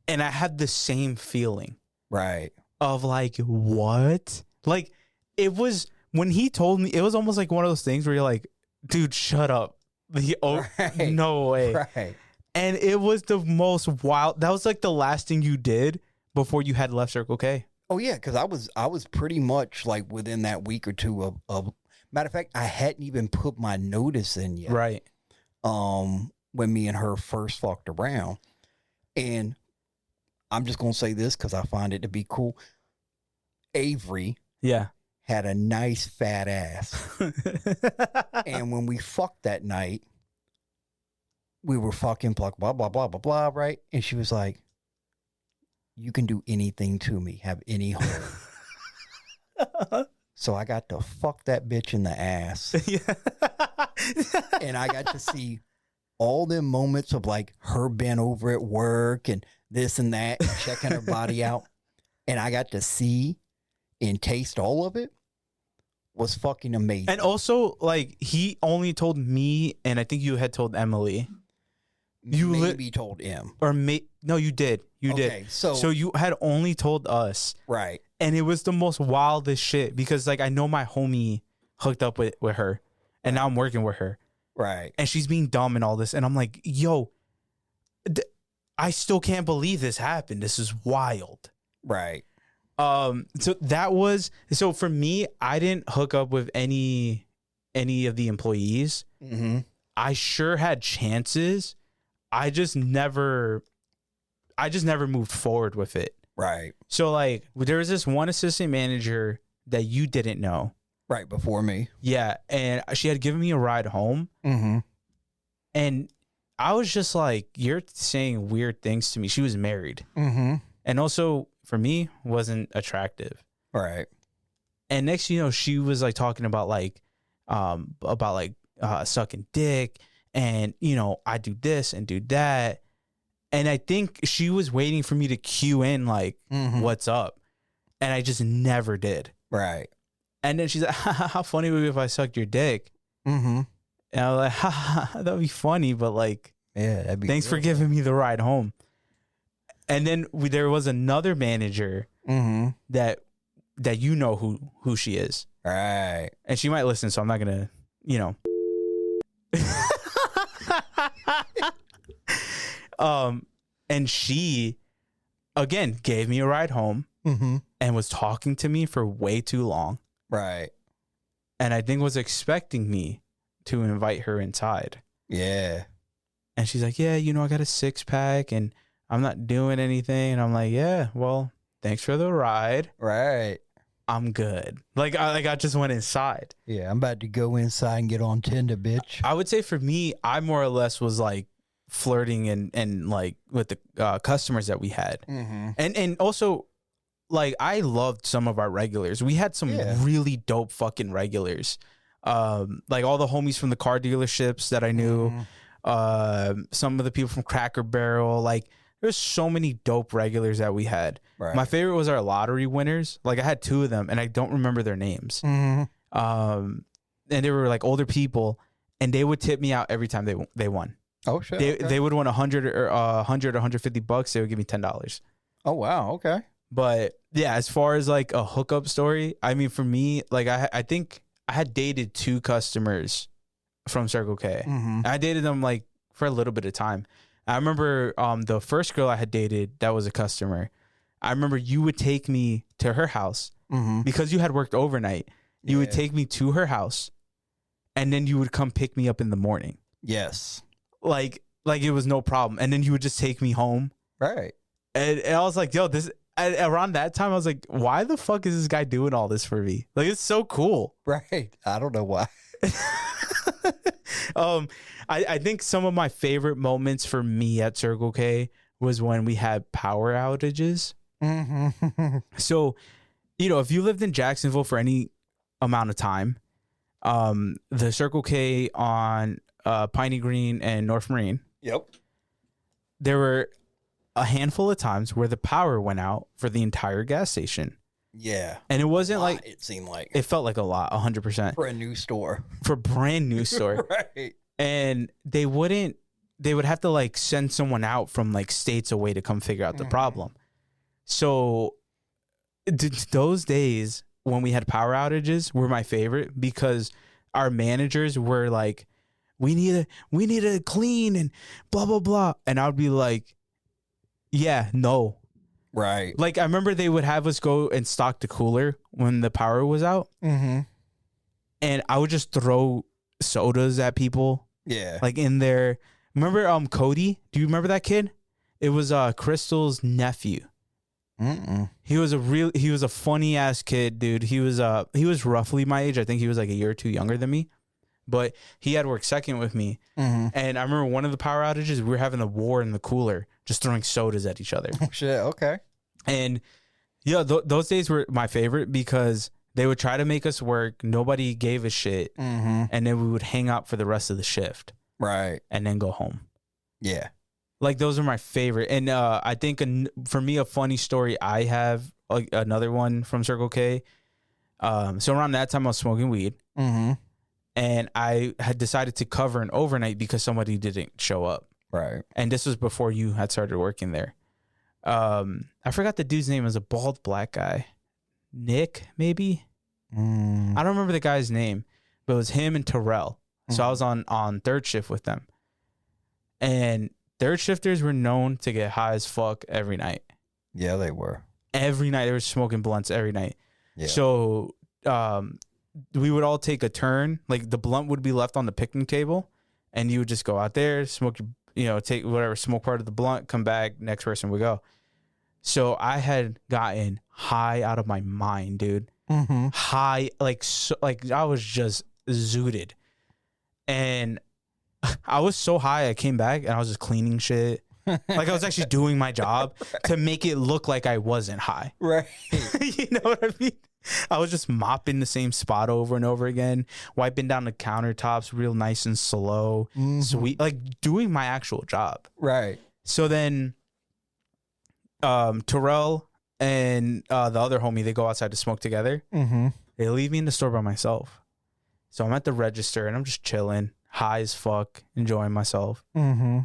And I had the same feeling. Right. Of like, what? Like, it was, when he told me, it was almost like one of those things where you're like, dude, shut up. Right. No way. Right. And it was the most wild. That was like the last thing you did before you had left Circle K. Oh yeah, because I was pretty much like within that week or two of matter of fact, I hadn't even put my notice in yet. Right. When me and her first fucked around. And I'm just gonna say this because I find it to be cool. Avery had a nice fat ass. And when we fucked that night, we were fucking blah blah blah blah blah blah, right? And she was like, you can do anything to me, have any home. So I got to fuck that bitch in the ass. And I got to see all them moments of like her bent over at work and this and that, and checking her body out. And I got to see and taste all of it. Was fucking amazing. And also, like, he only told me, and I think you had told Emily. You maybe told him. No, you did. You did. So you had only told us. Right. And it was the most wildest shit because, like, I know my homie hooked up with her, and now I'm working with her. Right. And she's being dumb and all this. And I'm like, yo, I still can't believe this happened. This is wild. Right. So for me, I didn't hook up with any of the employees. Mm-hmm. I sure had chances. I just never moved forward with it. Right. So like there was this one assistant manager that you didn't know. Right before me. Yeah. And she had given me a ride home. Mm-hmm. And I was just like, you're saying weird things to me. She was married. Mm-hmm. And also for me wasn't attractive. Right. And next, you know, she was like talking about sucking dick and, you know, I do this and do that. And I think she was waiting for me to cue in like, what's up? And I just never did. Right. And then she's like, how funny would it be if I sucked your dick? Mm-hmm. And I was like, that would be funny, but like, yeah, that'd be thanks for giving me the ride home. And then there was another manager that you know who she is. Right. And she might listen, so I'm not going to, you know. And she, again, gave me a ride home and was talking to me for way too long. Right. And I think was expecting me to invite her inside. Yeah. And she's like, yeah, you know, I got a 6-pack and I'm not doing anything. And I'm like, yeah, well, thanks for the ride. Right. I'm good. I just went inside. Yeah, I'm about to go inside and get on Tinder, bitch. I would say for me, I more or less was like flirting and like with the customers that we had. And also like I loved some of our regulars. We had some really dope fucking regulars. Like all the homies from the car dealerships that I knew, some of the people from Cracker Barrel, like there's so many dope regulars that we had. Right. My favorite was our lottery winners. Like I had 2 of them and I don't remember their names. And they were like older people and they would tip me out every time they won. Oh shit. They would win $100 or $150. They would give me $10. Oh wow. Okay. But yeah, as far as like a hookup story, I mean, for me, like I think I had dated 2 customers from Circle K. I dated them like for a little bit of time. I remember the first girl I had dated that was a customer. I remember you would take me to her house because you had worked overnight. You would take me to her house and then you would come pick me up in the morning. Yes. Like it was no problem. And then you would just take me home. Right. And I was like, yo, around that time, I was like, why the fuck is this guy doing all this for me? Like, it's so cool. Right. I don't know why. I think some of my favorite moments for me at Circle K was when we had power outages. So, you know, if you lived in Jacksonville for any amount of time, the Circle K on Piney Green and North Marine. Yep. There were a handful of times where the power went out for the entire gas station. Yeah. And it wasn't like, it seemed like it felt like a lot, 100%. For a new store. For a brand new store. Right. And they would have to like send someone out from like states away to come figure out the problem. So those days when we had power outages were my favorite because our managers were like we need to clean and blah, blah, blah. And I would be like, yeah, no. Right. Like, I remember they would have us go and stock the cooler when the power was out. Mm-hmm. And I would just throw sodas at people. Yeah. Like in there. Remember Cody? Do you remember that kid? It was Crystal's nephew. Mm-mm. He was a funny ass kid, dude. He was roughly my age. I think he was like a year or two younger than me. But he had worked second with me. Mm-hmm. And I remember one of the power outages, we were having a war in the cooler, just throwing sodas at each other. Oh, shit. Okay. And yeah, those days were my favorite because they would try to make us work. Nobody gave a shit. Mm-hmm. And then we would hang out for the rest of the shift. Right. And then go home. Yeah. Like, those are my favorite. And I think for me, a funny story I have, like another one from Circle K. So around that time, I was smoking weed. Mm-hmm. And I had decided to cover an overnight because somebody didn't show up. Right. And this was before you had started working there. I forgot the dude's name. It was a bald black guy. Nick, maybe? Mm. I don't remember the guy's name, but it was him and Terrell. So I was on third shift with them. And third shifters were known to get high as fuck every night. Yeah, they were. Every night. They were smoking blunts every night. Yeah. So we would all take a turn. Like, the blunt would be left on the picnic table, and you would just go out there, smoke, take whatever smoke part of the blunt, come back, next person would go. So I had gotten high out of my mind, dude. Mm-hmm. High, like I was just zooted. And I was so high, I came back and I was just cleaning shit. Like, I was actually doing my job to make it look like I wasn't high. Right. You know what I mean? I was just mopping the same spot over and over again, wiping down the countertops real nice and slow, sweet, like doing my actual job. Right. So then Terrell and the other homie, they go outside to smoke together. Mm-hmm. They leave me in the store by myself. So I'm at the register and I'm just chilling, high as fuck, enjoying myself. Mm-hmm.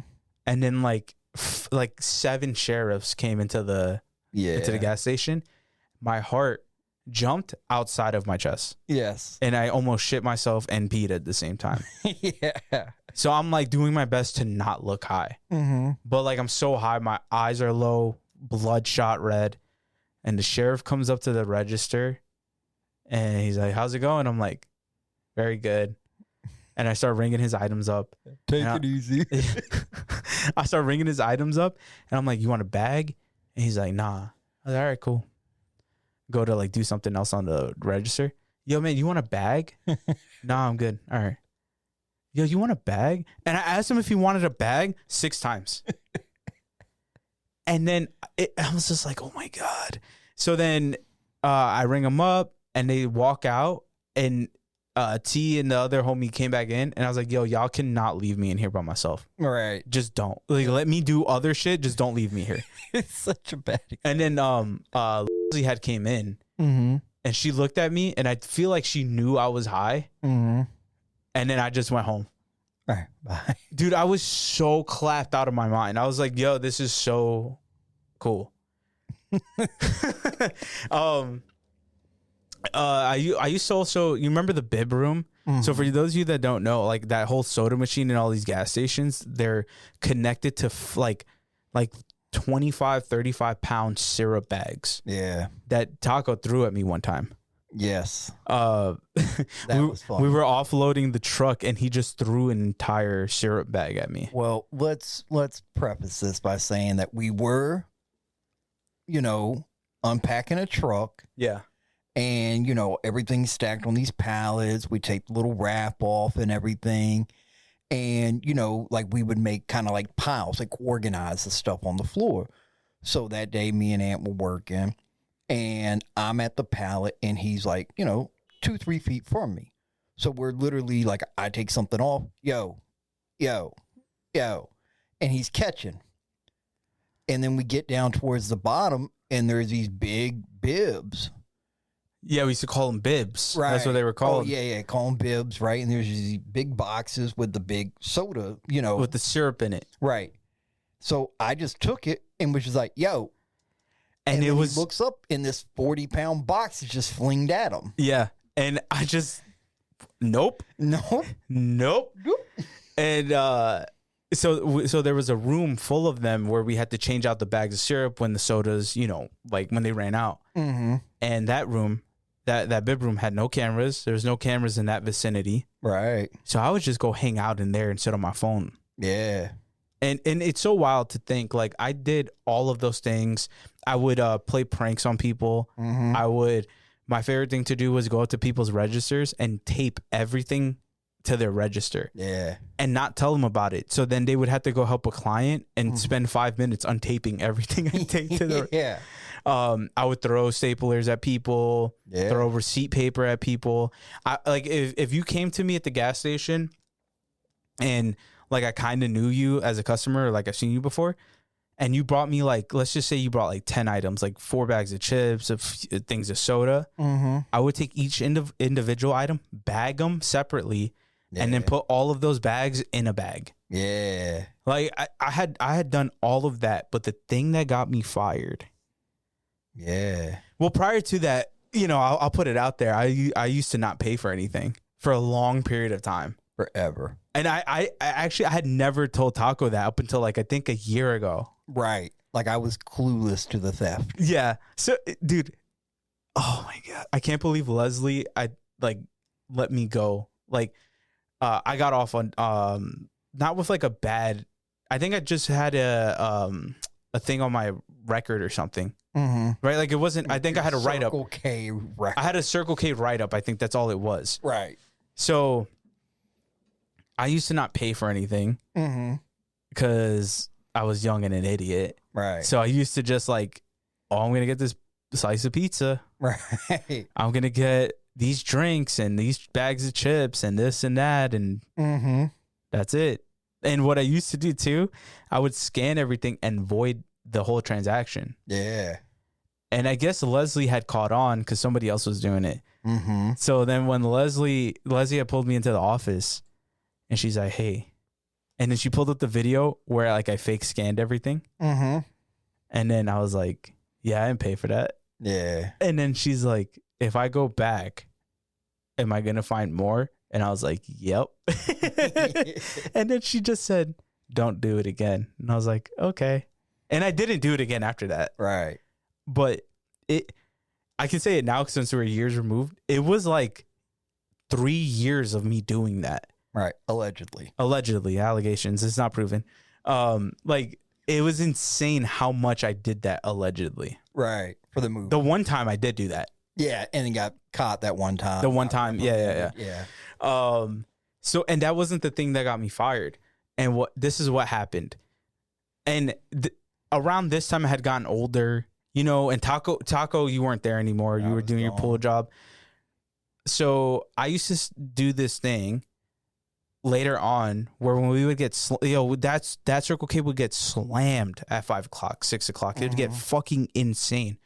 And then like 7 sheriffs came into the gas station. My heart jumped outside of my chest. Yes. And I almost shit myself and peed at the same time. Yeah. So I'm like doing my best to not look high. Mm-hmm. But like, I'm so high, my eyes are low, bloodshot red. And the sheriff comes up to the register and he's like, "How's it going?" I'm like, "Very good." And I start ringing his items up. Take it easy. I start ringing his items up and I'm like, "You want a bag?" And he's like, "Nah." I was like, "All right, cool." Go to like do something else on the register. "Yo, man, you want a bag?" "Nah, I'm good." "All right." "Yo, you want a bag?" And I asked him if he wanted a bag 6 times. And then I was just like, oh my God. So then I ring them up and they walk out and T and the other homie came back in and I was like, "Yo, y'all cannot leave me in here by myself. Right. Just don't. Like, let me do other shit. Just don't leave me here." It's such a bad And then Leslie had came in Mm-hmm. and she looked at me and I feel like she knew I was high. Mm-hmm. And then I just went home. All right. Bye. Dude, I was so clapped out of my mind. I was like, "Yo, this is so cool." I used to also, you remember the bib room? Mm-hmm. So for those of you that don't know, like that whole soda machine in all these gas stations, they're connected to like 25, 35 pound syrup bags. Yeah. That Taco threw at me one time. Yes. That was fun. We were offloading the truck and he just threw an entire syrup bag at me. Well, let's preface this by saying that we were, unpacking a truck. Yeah. And, everything's stacked on these pallets. We take the little wrap off and everything. And, like we would make kind of like piles, like organize the stuff on the floor. So that day, me and Aunt were working. And I'm at the pallet and he's like, 2-3 feet from me. So we're literally like, I take something off. Yo. And he's catching. And then we get down towards the bottom and there's these big bibs. Yeah, we used to call them bibs. Right. That's what they were called. Oh, yeah, call them bibs, right? And there's these big boxes with the big soda, with the syrup in it. Right. So I just took it and was just like, yo. And it then was... he looks up and this 40-pound box is just flinged at him. Yeah. And I just... Nope. Nope. Nope. And so there was a room full of them where we had to change out the bags of syrup when the sodas, like when they ran out. Mm-hmm. And that room, that bib room had no cameras. There was no cameras in that vicinity. Right. So I would just go hang out in there and sit on my phone. Yeah. And it's so wild to think, like, I did all of those things. I would play pranks on people. Mm-hmm. My favorite thing to do was go up to people's registers and tape everything to their register. Yeah. And not tell them about it. So then they would have to go help a client and spend 5 minutes untaping everything I taped to the Yeah. I would throw staplers at people, throw receipt paper at people. If you came to me at the gas station and like I kind of knew you as a customer, or like I've seen you before, and you brought me like, let's just say you brought like 10 items, like 4 bags of chips, of things of soda. Mm-hmm. I would take each individual item, bag them separately, and then put all of those bags in a bag. Yeah. Like I had done all of that, but the thing that got me fired. Yeah. Well, prior to that, I'll put it out there. I used to not pay for anything for a long period of time. Forever. And I actually had never told Taco that up until like I think a year ago. Right. Like I was clueless to the theft. Yeah. So, dude, oh my God. I can't believe Leslie let me go. Like I got off on not with like a bad, I think I just had a thing on my record or something. Mm-hmm. Right? Like it wasn't, I think I had a write-up. Circle K record. I had a Circle K write-up. I think that's all it was. Right. So I used to not pay for anything because I was young and an idiot. Right. So I used to just like, I'm going to get this slice of pizza. Right. I'm going to get these drinks and these bags of chips and this and that. And that's it. And what I used to do too, I would scan everything and void the whole transaction. Yeah. And I guess Leslie had caught on because somebody else was doing it. Mm-hmm. So then when Leslie had pulled me into the office and she's like, hey, and then she pulled up the video where like I fake scanned everything. Mm-hmm. And then I was like, yeah, I didn't pay for that. Yeah. And then she's like, if I go back, am I going to find more? And I was like, yep. And then she just said, don't do it again. And I was like, okay. And I didn't do it again after that. Right. But I can say it now since we're years removed. It was like 3 years of me doing that. Right. Allegedly, allegations. It's not proven. Like it was insane how much I did that allegedly. Right. For the movie. The one time I did do that. Yeah. And then got caught that one time. The one time. Yeah. So, and that wasn't the thing that got me fired. And this is what happened. And around this time I had gotten older, and Taco, you weren't there anymore. You were doing your pool job. So I used to do this thing later on where when we would get, that Circle K would get slammed at 5 o'clock, 6 o'clock. It would get fucking insane.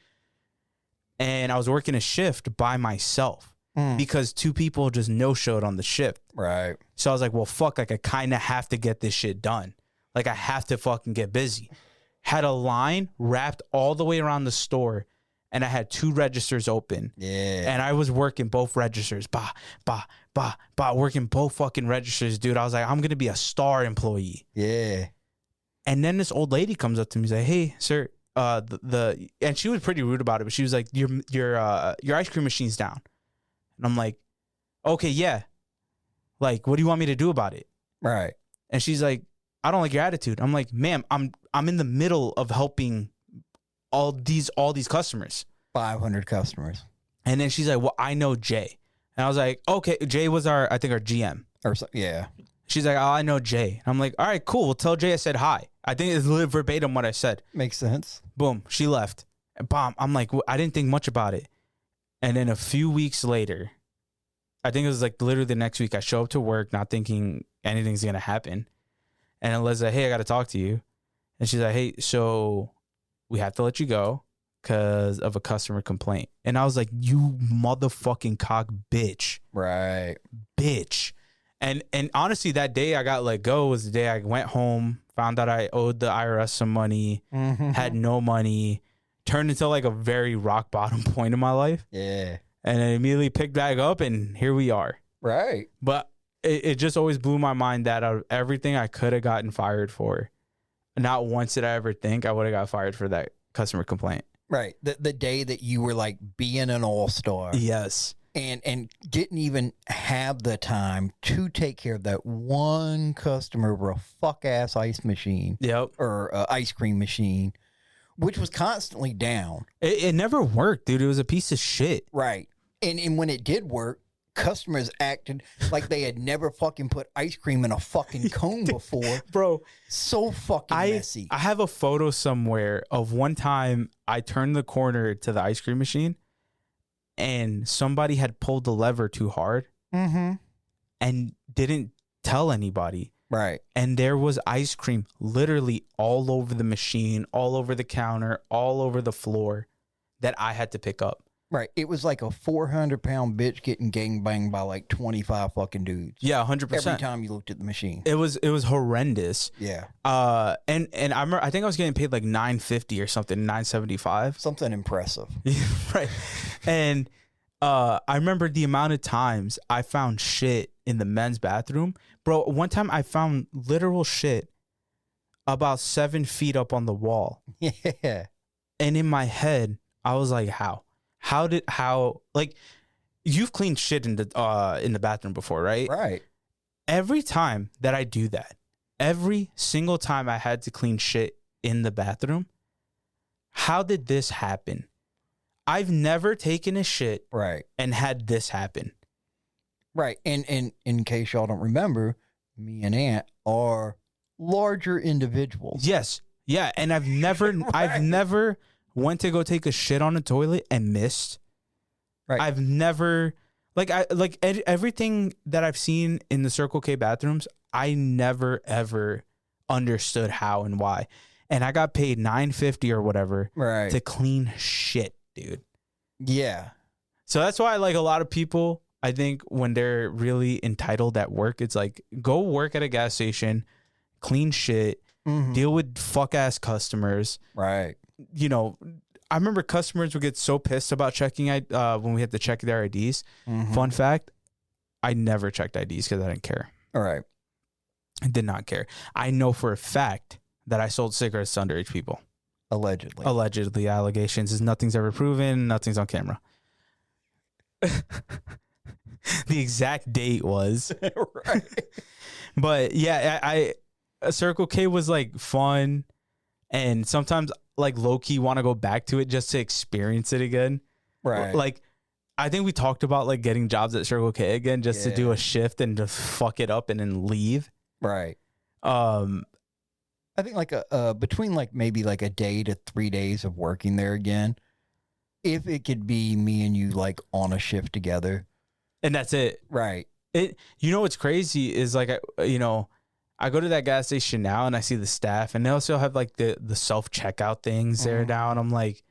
And I was working a shift by myself because 2 people just no-showed on the shift. Right. So I was like, well, fuck, like I kind of have to get this shit done. Like I have to fucking get busy. Had a line wrapped all the way around the store, and I had 2 registers open. Yeah. And I was working both registers. Working both fucking registers, dude. I was like, I'm going to be a star employee. Yeah. And then this old lady comes up to me and says, hey, sir, and she was pretty rude about it, but she was like, your ice cream machine's down. And I'm like, okay, yeah. Like, what do you want me to do about it? Right. And she's like, I don't like your attitude. I'm like, ma'am, I'm in the middle of helping all these customers. 500 customers. And then she's like, well, I know Jay. And I was like, okay, Jay was our GM. Or so, yeah. She's like, oh, I know Jay. And I'm like, all right, cool. Well, tell Jay I said hi. I think it's verbatim what I said. Makes sense. Boom. She left. And bam. I'm like, well, I didn't think much about it. And then a few weeks later, I think it was like literally the next week, I show up to work not thinking anything's going to happen. And Eliza's like, hey, I got to talk to you. And she's like, hey, so we have to let you go because of a customer complaint. And I was like, you motherfucking cock bitch. Right. Bitch. And honestly, that day I got let go was the day I went home, found out I owed the IRS some money, had no money, turned into like a very rock bottom point in my life. Yeah. And I immediately picked back up and here we are. Right. But it just always blew my mind that out of everything I could have gotten fired for, not once did I ever think I would have got fired for that customer complaint. Right. The day that you were like being an all-star. Yes. And didn't even have the time to take care of that one customer over a fuck-ass ice machine. Yep. Or ice cream machine, which was constantly down. It never worked, dude. It was a piece of shit. Right. And when it did work, customers acted like they had never fucking put ice cream in a fucking cone before. Bro. So fucking messy. I have a photo somewhere of one time I turned the corner to the ice cream machine and somebody had pulled the lever too hard and didn't tell anybody. Right. And there was ice cream literally all over the machine, all over the counter, all over the floor that I had to pick up. Right. It was like a 400-pound bitch getting gangbanged by like 25 fucking dudes. Yeah, 100%. Every time you looked at the machine. It was horrendous. Yeah. And I remember, I think I was getting paid like $9.50 or something, $9.75. Something impressive. Right. And I remember the amount of times I found shit in the men's bathroom. Bro, one time I found literal shit about 7 feet up on the wall. Yeah. And in my head, I was like, how? Like, you've cleaned shit in the bathroom before, right? Right. Every time that I do that, every single time I had to clean shit in the bathroom, how did this happen? I've never taken a shit right and had this happen. Right. And in case y'all don't remember, me and Ant are larger individuals. Yes. Yeah. And I've never went to go take a shit on a toilet and missed. Right. I've never everything that I've seen in the Circle K bathrooms, I never ever understood how and why. And I got paid $9.50 or whatever to clean shit, dude. Yeah. So that's why, like, a lot of people, I think when they're really entitled at work, it's like, go work at a gas station, clean shit, deal with fuck ass customers. Right. You know, I remember customers would get so pissed about checking when we had to check their IDs. Fun fact, I never checked IDs because I didn't care. All right. I did not care. I know for a fact that I sold cigarettes to underage people. Allegedly. Allegations is nothing's ever proven. Nothing's on camera. The exact date was. Right. But yeah, Circle K was like fun. And sometimes like low key want to go back to it just to experience it again. Right. Like, I think we talked about like getting jobs at Circle K again just to do a shift and just fuck it up and then leave. Right. I think like between like maybe like a day to 3 days of working there again, if it could be me and you like on a shift together. And that's it. Right. You know what's crazy is like, I go to that gas station now and I see the staff and they also have like the self-checkout things there now. And I'm like,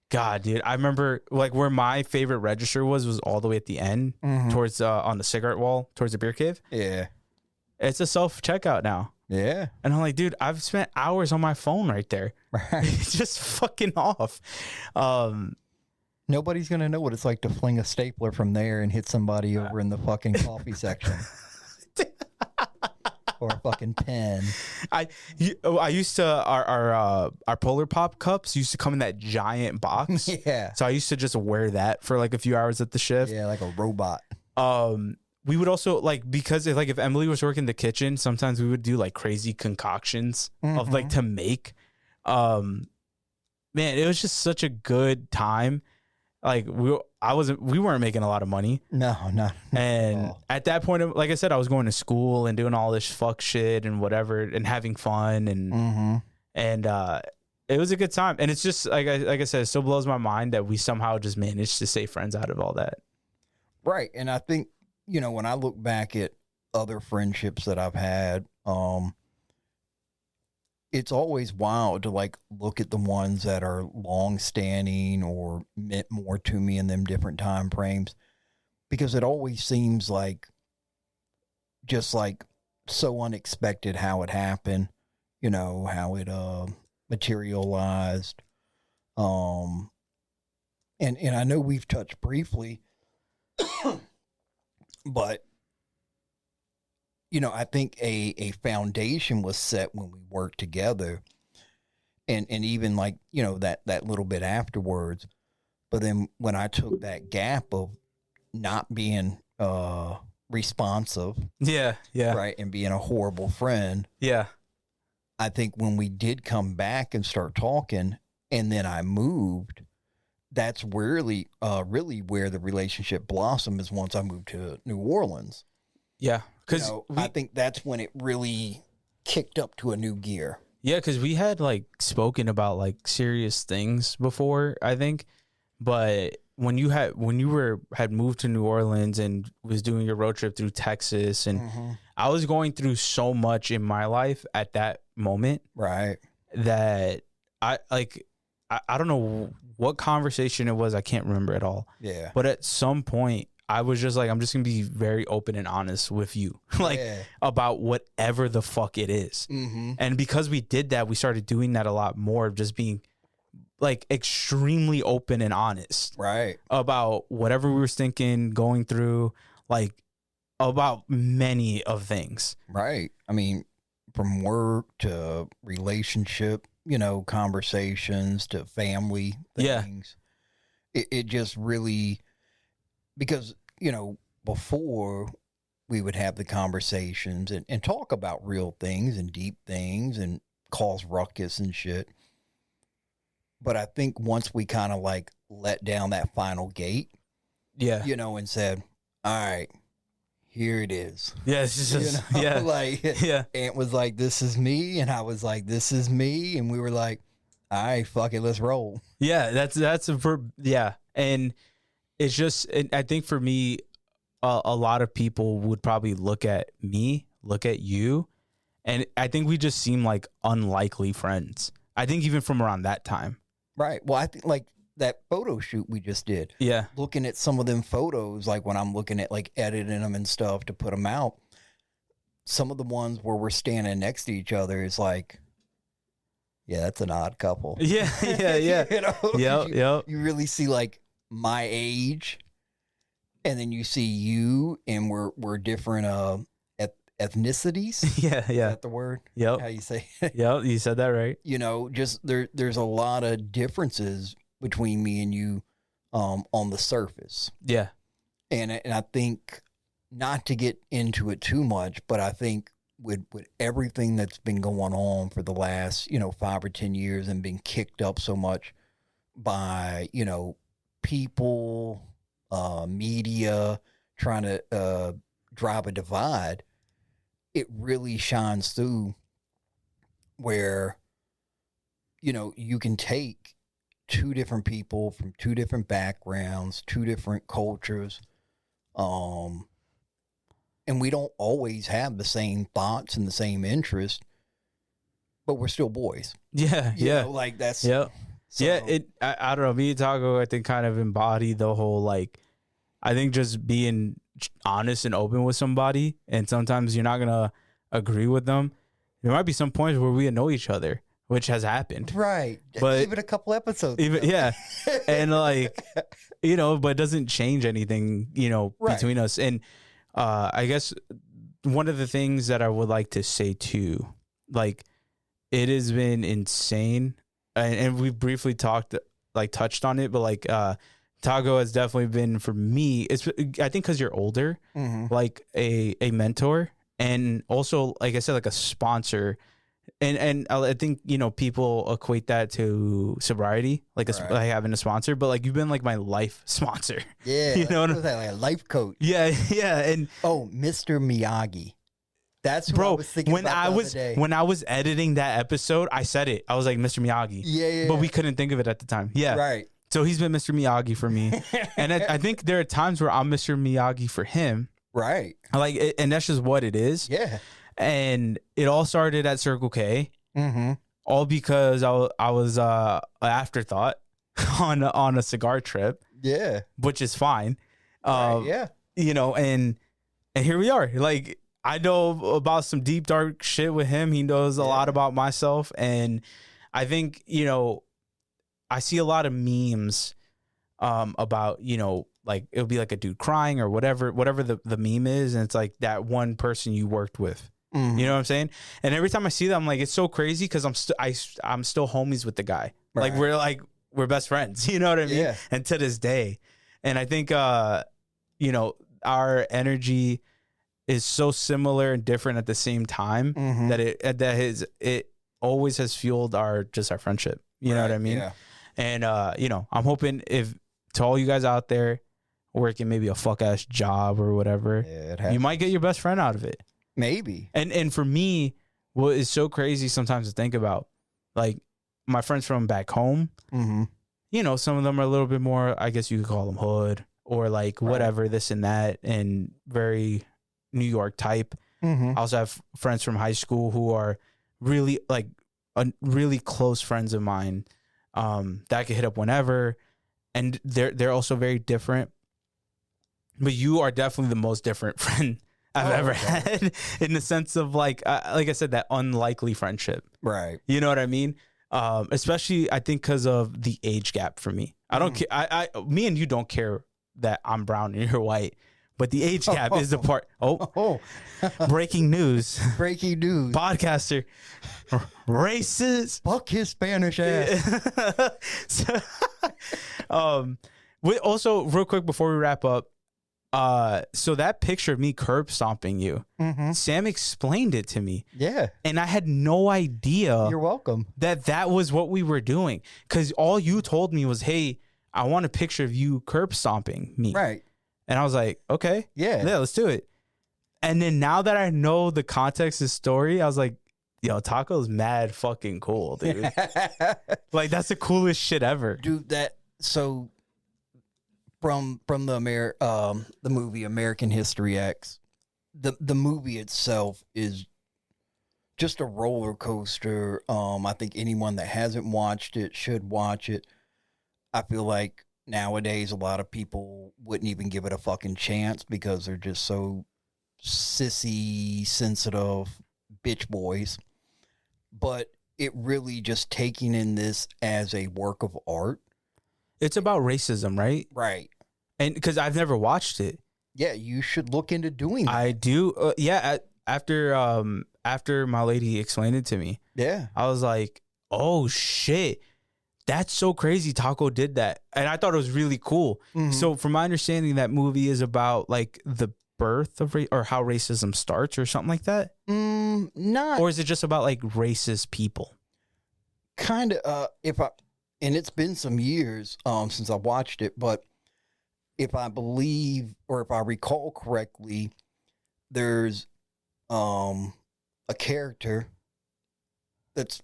God, dude, I remember like where my favorite register was all the way at the end towards on the cigarette wall towards the beer cave. Yeah. It's a self-checkout now. Yeah. And I'm like, dude, I've spent hours on my phone right there. Right. It's just fucking off. Nobody's going to know what it's like to fling a stapler from there and hit somebody over in the fucking coffee section. Or a fucking pen. I used to our Polar Pop cups used to come in that giant box. Yeah. So I used to just wear that for like a few hours at the shift. Yeah, like a robot. We would also like, because if Emily was working in the kitchen, sometimes we would do like crazy concoctions of like to make. Man, it was just such a good time. Like we weren't making a lot of money. No. And at that point, like I said, I was going to school and doing all this fuck shit and whatever and having fun and it was a good time. And it's just like I said, it still blows my mind that we somehow just managed to stay friends out of all that. Right. And I think, when I look back at other friendships that I've had, it's always wild to like look at the ones that are long standing or meant more to me in them different time frames, because it always seems like just like so unexpected how it happened, how it materialized. And I know we've touched briefly, but I think a foundation was set when we worked together, and even like, that little bit afterwards. But then when I took that gap of not being responsive, Yeah. right, and being a horrible friend, Yeah. I think when we did come back and start talking, and then I moved, that's really where the relationship blossomed, is once I moved to New Orleans. Yeah. Because I think that's when it really kicked up to a new gear. Yeah, because we had like spoken about like serious things before, I think. But when you had moved to New Orleans and was doing your road trip through Texas, and I was going through so much in my life at that moment, Right. that I don't know what conversation it was. I can't remember at all. Yeah. But at some point, I was just like, I'm just gonna be very open and honest with you, like about whatever the fuck it is. And because we did that, we started doing that a lot more, just being like extremely open and honest, Right. about whatever we were thinking, going through, like about many of things. Right. I mean, from work to relationship, conversations to family things. It just really, because, before we would have the conversations and talk about real things and deep things and cause ruckus and shit. But I think once we kind of like let down that final gate, and said, all right, here it is. Yeah, it's just, Ant was like, this is me. And I was like, this is me. And we were like, all right, fuck it, let's roll. Yeah, that's a verb. Yeah. And it's just, I think for me, a lot of people would probably look at you, and I think we just seem like unlikely friends. I think even from around that time. Right. Well, I think like that photo shoot we just did. Yeah. Looking at some of them photos, like when I'm looking at like editing them and stuff to put them out, some of the ones where we're standing next to each other is like, yeah, that's an odd couple. Yeah. You really see like my age, and then you see you, and we're different ethnicities. Yeah. Is that the word? Yep. How you say it? Yep, you said that right. Just there's a lot of differences between me and you on the surface. Yeah. And I think, not to get into it too much, but I think with everything that's been going on for the last, 5 or 10 years, and been kicked up so much by, people, media, trying to drive a divide, it really shines through where, you can take two different people from two different backgrounds, two different cultures, and we don't always have the same thoughts and the same interests, but we're still boys. Yeah. Like that's, yeah. So, Yeah. I don't know. Me and Taco, I think, kind of embody the whole, like, I think just being honest and open with somebody, and sometimes you're not going to agree with them. There might be some points where we annoy each other, which has happened. right. But even a couple episodes ago. Yeah. And like, but it doesn't change anything, Right. between us. And I guess one of the things that I would like to say too, like, it has been insane. And we briefly touched on it, but like, Tago has definitely been, for me, I think because you're older, like a mentor, and also, like I said, like a sponsor. And I think, people equate that to sobriety, like like having a sponsor, but like, you've been like my life sponsor. Yeah. You know what was that, like a life coach? Yeah. And Mr. Miyagi. That's what I bro, was thinking when about the other day. when I was editing that episode, I said it. I was like, Mr. Miyagi. Yeah. But we couldn't think of it at the time. Yeah. Right. So he's been Mr. Miyagi for me. And I think there are times where I'm Mr. Miyagi for him. Right. Like, and that's just what it is. Yeah. And it all started at Circle K. All because I was an afterthought on a cigar trip. Yeah. Which is fine. Right, yeah. And here we are. Like, I know about some deep, dark shit with him. He knows a lot about myself. And I think, I see a lot of memes about, like it'll be like a dude crying or whatever the meme is, and it's like that one person you worked with. You know what I'm saying? And every time I see that, I'm like, it's so crazy because I'm still homies with the guy. Right. Like we're best friends. You know what I mean? Yeah. And to this day, and I think you know, our energy is so similar and different at the same time that it always has fueled our friendship. You know what I mean? Yeah. And you know, I'm hoping to all you guys out there working maybe a fuck ass job or whatever, you might get your best friend out of it. Maybe. And for me, what is so crazy sometimes to think about, like my friends from back home, you know, some of them are a little bit more, I guess you could call them hood or like whatever, this and that, and very New York type. I also have friends from high school who are really like really close friends of mine that I can hit up whenever, and they're also very different. But you are definitely the most different friend I've ever had, in the sense of like I said, that unlikely friendship. Right. You know what I mean? Especially I think because of the age gap for me. I don't care. Me and you don't care that I'm brown and you're white, but the age gap is the part. Breaking news. Breaking news. Podcaster. Racist. Fuck his Spanish ass. Also, real quick before we wrap up, so that picture of me curb stomping you, Sam explained it to me. Yeah. And I had no idea. You're welcome. That was what we were doing. Because all you told me was, hey, I want a picture of you curb stomping me. Right. And I was like, okay. Yeah, let's do it. And then now that I know the context of the story, I was like, yo, Taco's mad fucking cool, dude. Like, that's the coolest shit ever. Dude, so from the movie American History X, the movie itself is just a roller coaster. I think anyone that hasn't watched it should watch it. I feel like nowadays a lot of people wouldn't even give it a fucking chance because they're just so sissy, sensitive bitch boys. But it really just taking in this as a work of art. It's about racism, right? Right. And because I've never watched it. Yeah, you should look into doing that. I do. After my lady explained it to me, I was like, oh shit, that's so crazy. Taco did that. And I thought it was really cool. So from my understanding, that movie is about like the birth of or how racism starts or something like that. Not. Or is it just about like racist people? Kind of. And it's been some years since I watched it, but if I believe or if I recall correctly, there's a character that's,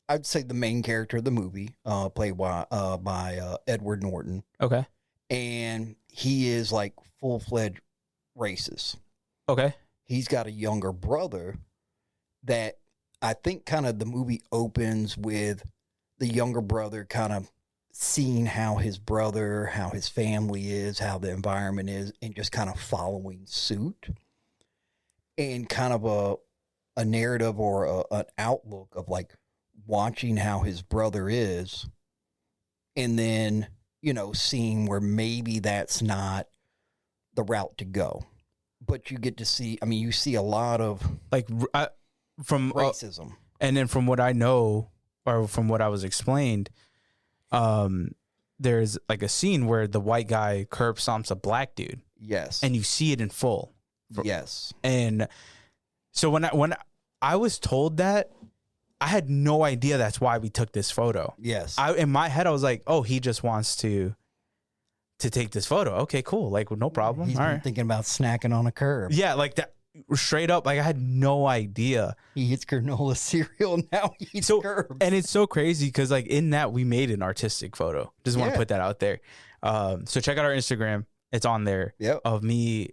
I'd say, the main character of the movie, played by Edward Norton. Okay. And he is like full-fledged racist. Okay. He's got a younger brother that I think kind of the movie opens with the younger brother kind of seeing how his brother, how his family is, how the environment is, and just kind of following suit. And kind of a narrative or an outlook of like watching how his brother is, and then, you know, seeing where maybe that's not the route to go. But you get to see, I mean, you see a lot of like from racism. And then from what I know, or from what I was explained, there's like a scene where the white guy curb stomps a black dude. Yes. And you see it in full. Yes. And so when I was told that, I had no idea that's why we took this photo. Yes. In my head, I was like, oh, he just wants to take this photo. Okay, cool. Like, no problem. He's been thinking about snacking on a curb. Yeah, like that. Straight up, like I had no idea. He eats granola cereal, now he eats curbs. And it's so crazy because like in that we made an artistic photo. Just want to put that out there. So check out our Instagram. It's on there. Yep. Of me,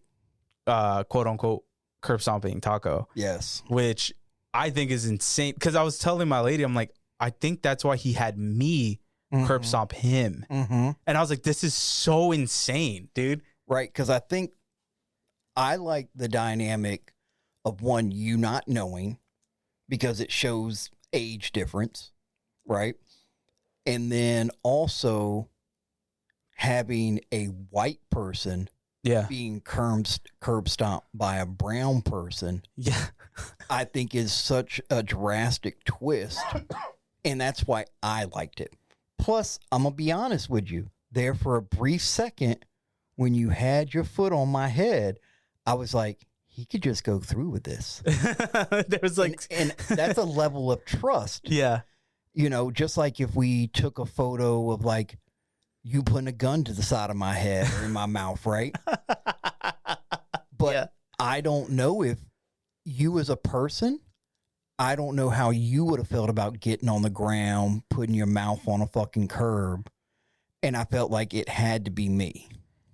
quote unquote, curb stomping Taco. Yes. Which I think is insane. Because I was telling my lady, I'm like, I think that's why he had me curb stomp him. And I was like, this is so insane, dude. Right. Because I think I like the dynamic of one, you not knowing, because it shows age difference, right? And then also having a white person Yeah. being curb stomped by a brown person, Yeah. I think is such a drastic twist. And that's why I liked it. Plus, I'm going to be honest with you. There for a brief second, when you had your foot on my head, I was like, he could just go through with this. There was like, and that's a level of trust. yeah. You know, just like if we took a photo of like you putting a gun to the side of my head or in my mouth, right? But Yeah. I don't know if you as a person, I don't know how you would have felt about getting on the ground, putting your mouth on a fucking curb. And I felt like it had to be me.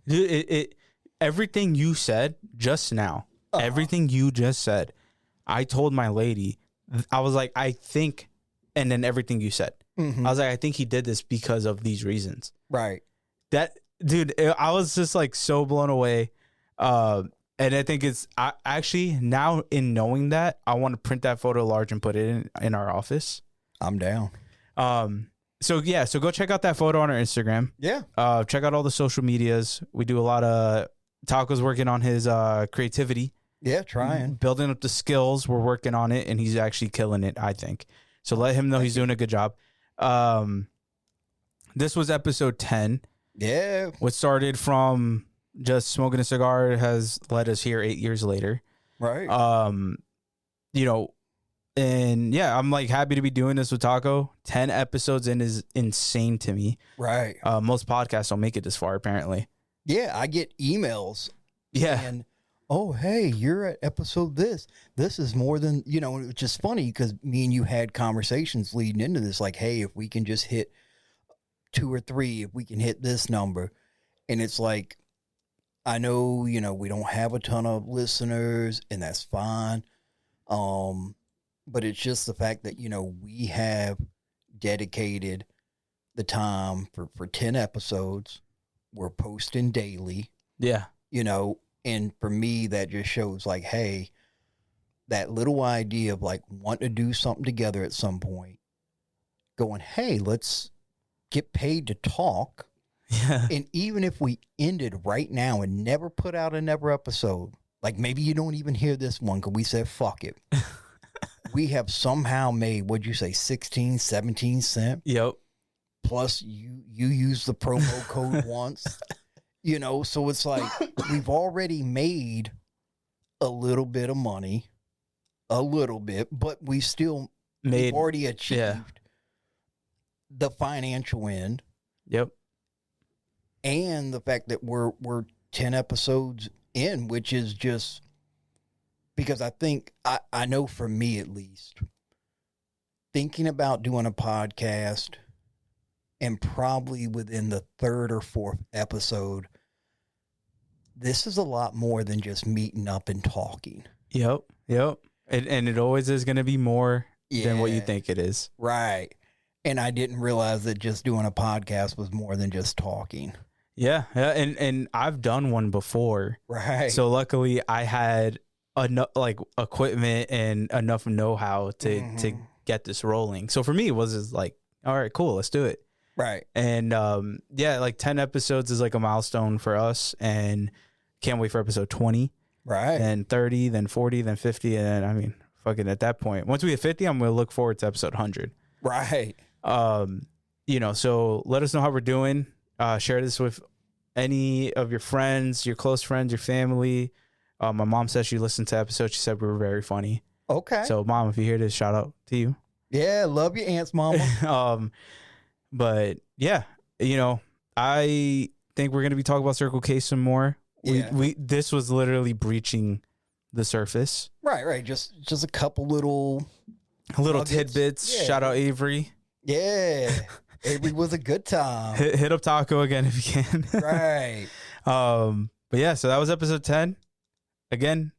Dude, everything you said just now, everything you just said, I told my lady, I was like, I think, and then everything you said, Mhm. I was like, I think he did this because of these reasons. Right. That, dude, I was just like so blown away. And I think I actually, now in knowing that, I want to print that photo large and put it in our office. I'm down. So go check out that photo on our Instagram. Yeah. Check out all the social medias. We do a lot of Taco's working on his creativity. Yeah, trying. Building up the skills. We're working on it, and he's actually killing it, I think. So let him know he's doing a good job. This was episode 10. Yeah. What started from just smoking a cigar has led us here 8 years later. Right. You know, and yeah, I'm like happy to be doing this with Taco. 10 episodes in is insane to me. Right. Most podcasts don't make it this far, apparently. Yeah, I get emails. Yeah. And, oh, hey, you're at episode this. This is more than, you know, it's just funny because me and you had conversations leading into this, like, hey, if we can just hit 2 or 3, if we can hit this number. And it's like, I know, you know, we don't have a ton of listeners, and that's fine. But it's just the fact that, you know, we have dedicated the time for 10 episodes. We're posting daily, Yeah. you know, and for me, that just shows like, hey, that little idea of like wanting to do something together at some point, going, hey, let's get paid to talk. Yeah. And even if we ended right now and never put out another episode, like maybe you don't even hear this one because we said, fuck it. We have somehow made, what'd you say, 16, 17 cents? Yep. Plus you use the promo code once, you know, so it's like we've already made a little bit of money, but we've already achieved the financial end. Yep. And the fact that we're 10 episodes in, which is just because I think, I know for me at least, thinking about doing a podcast and probably within the 3rd or 4th episode, this is a lot more than just meeting up and talking. Yep. And it always is going to be more than what you Yeah. think it is. Right. And I didn't realize that just doing a podcast was more than just talking. Yeah. And I've done one before. Right. So luckily I had enough like equipment and enough know-how to get this rolling. So for me, it was just like, all right, cool, let's do it. Right. And like 10 episodes is like a milestone for us, and can't wait for episode 20. Right. Then 30, then 40, then 50. And then, I mean, fucking at that point, once we hit 50, I'm going to look forward to episode 100. Right. You know, so let us know how we're doing. Share this with any of your friends, your close friends, your family. My mom said she listened to episodes. She said we were very funny. Okay. So, Mom, if you hear this, shout out to you. Yeah, love your aunts, mama. But yeah, you know, I think we're gonna be talking about Circle K some more. Yeah. This was literally breaching the surface. Right. Just a couple little nuggets. Tidbits. Yeah. Shout out Avery. Yeah. Avery was a good time. Hit up Taco again if you can. Right. But yeah, so that was episode 10. Again,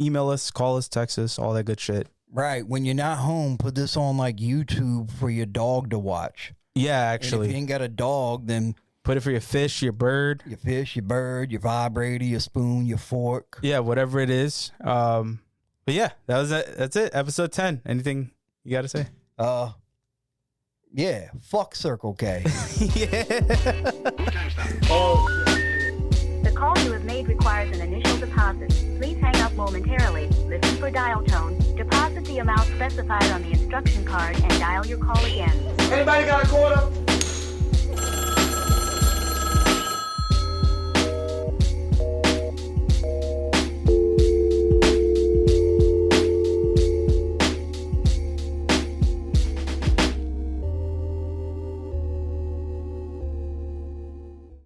email us, call us, text us, all that good shit. Right. When you're not home, put this on like YouTube for your dog to watch. Yeah, And actually. if you ain't got a dog, then Put it for your fish, your bird. your fish, your bird, your vibrator, your spoon, your fork. Yeah, whatever it is. But yeah, that's it. Episode 10. Anything you got to say? Yeah. Fuck Circle K. Yeah. The call you have made requires an initial deposit. Please hang up momentarily, listen for dial tone, deposit the amount specified on the instruction card, and dial your call again. Anybody got a quarter?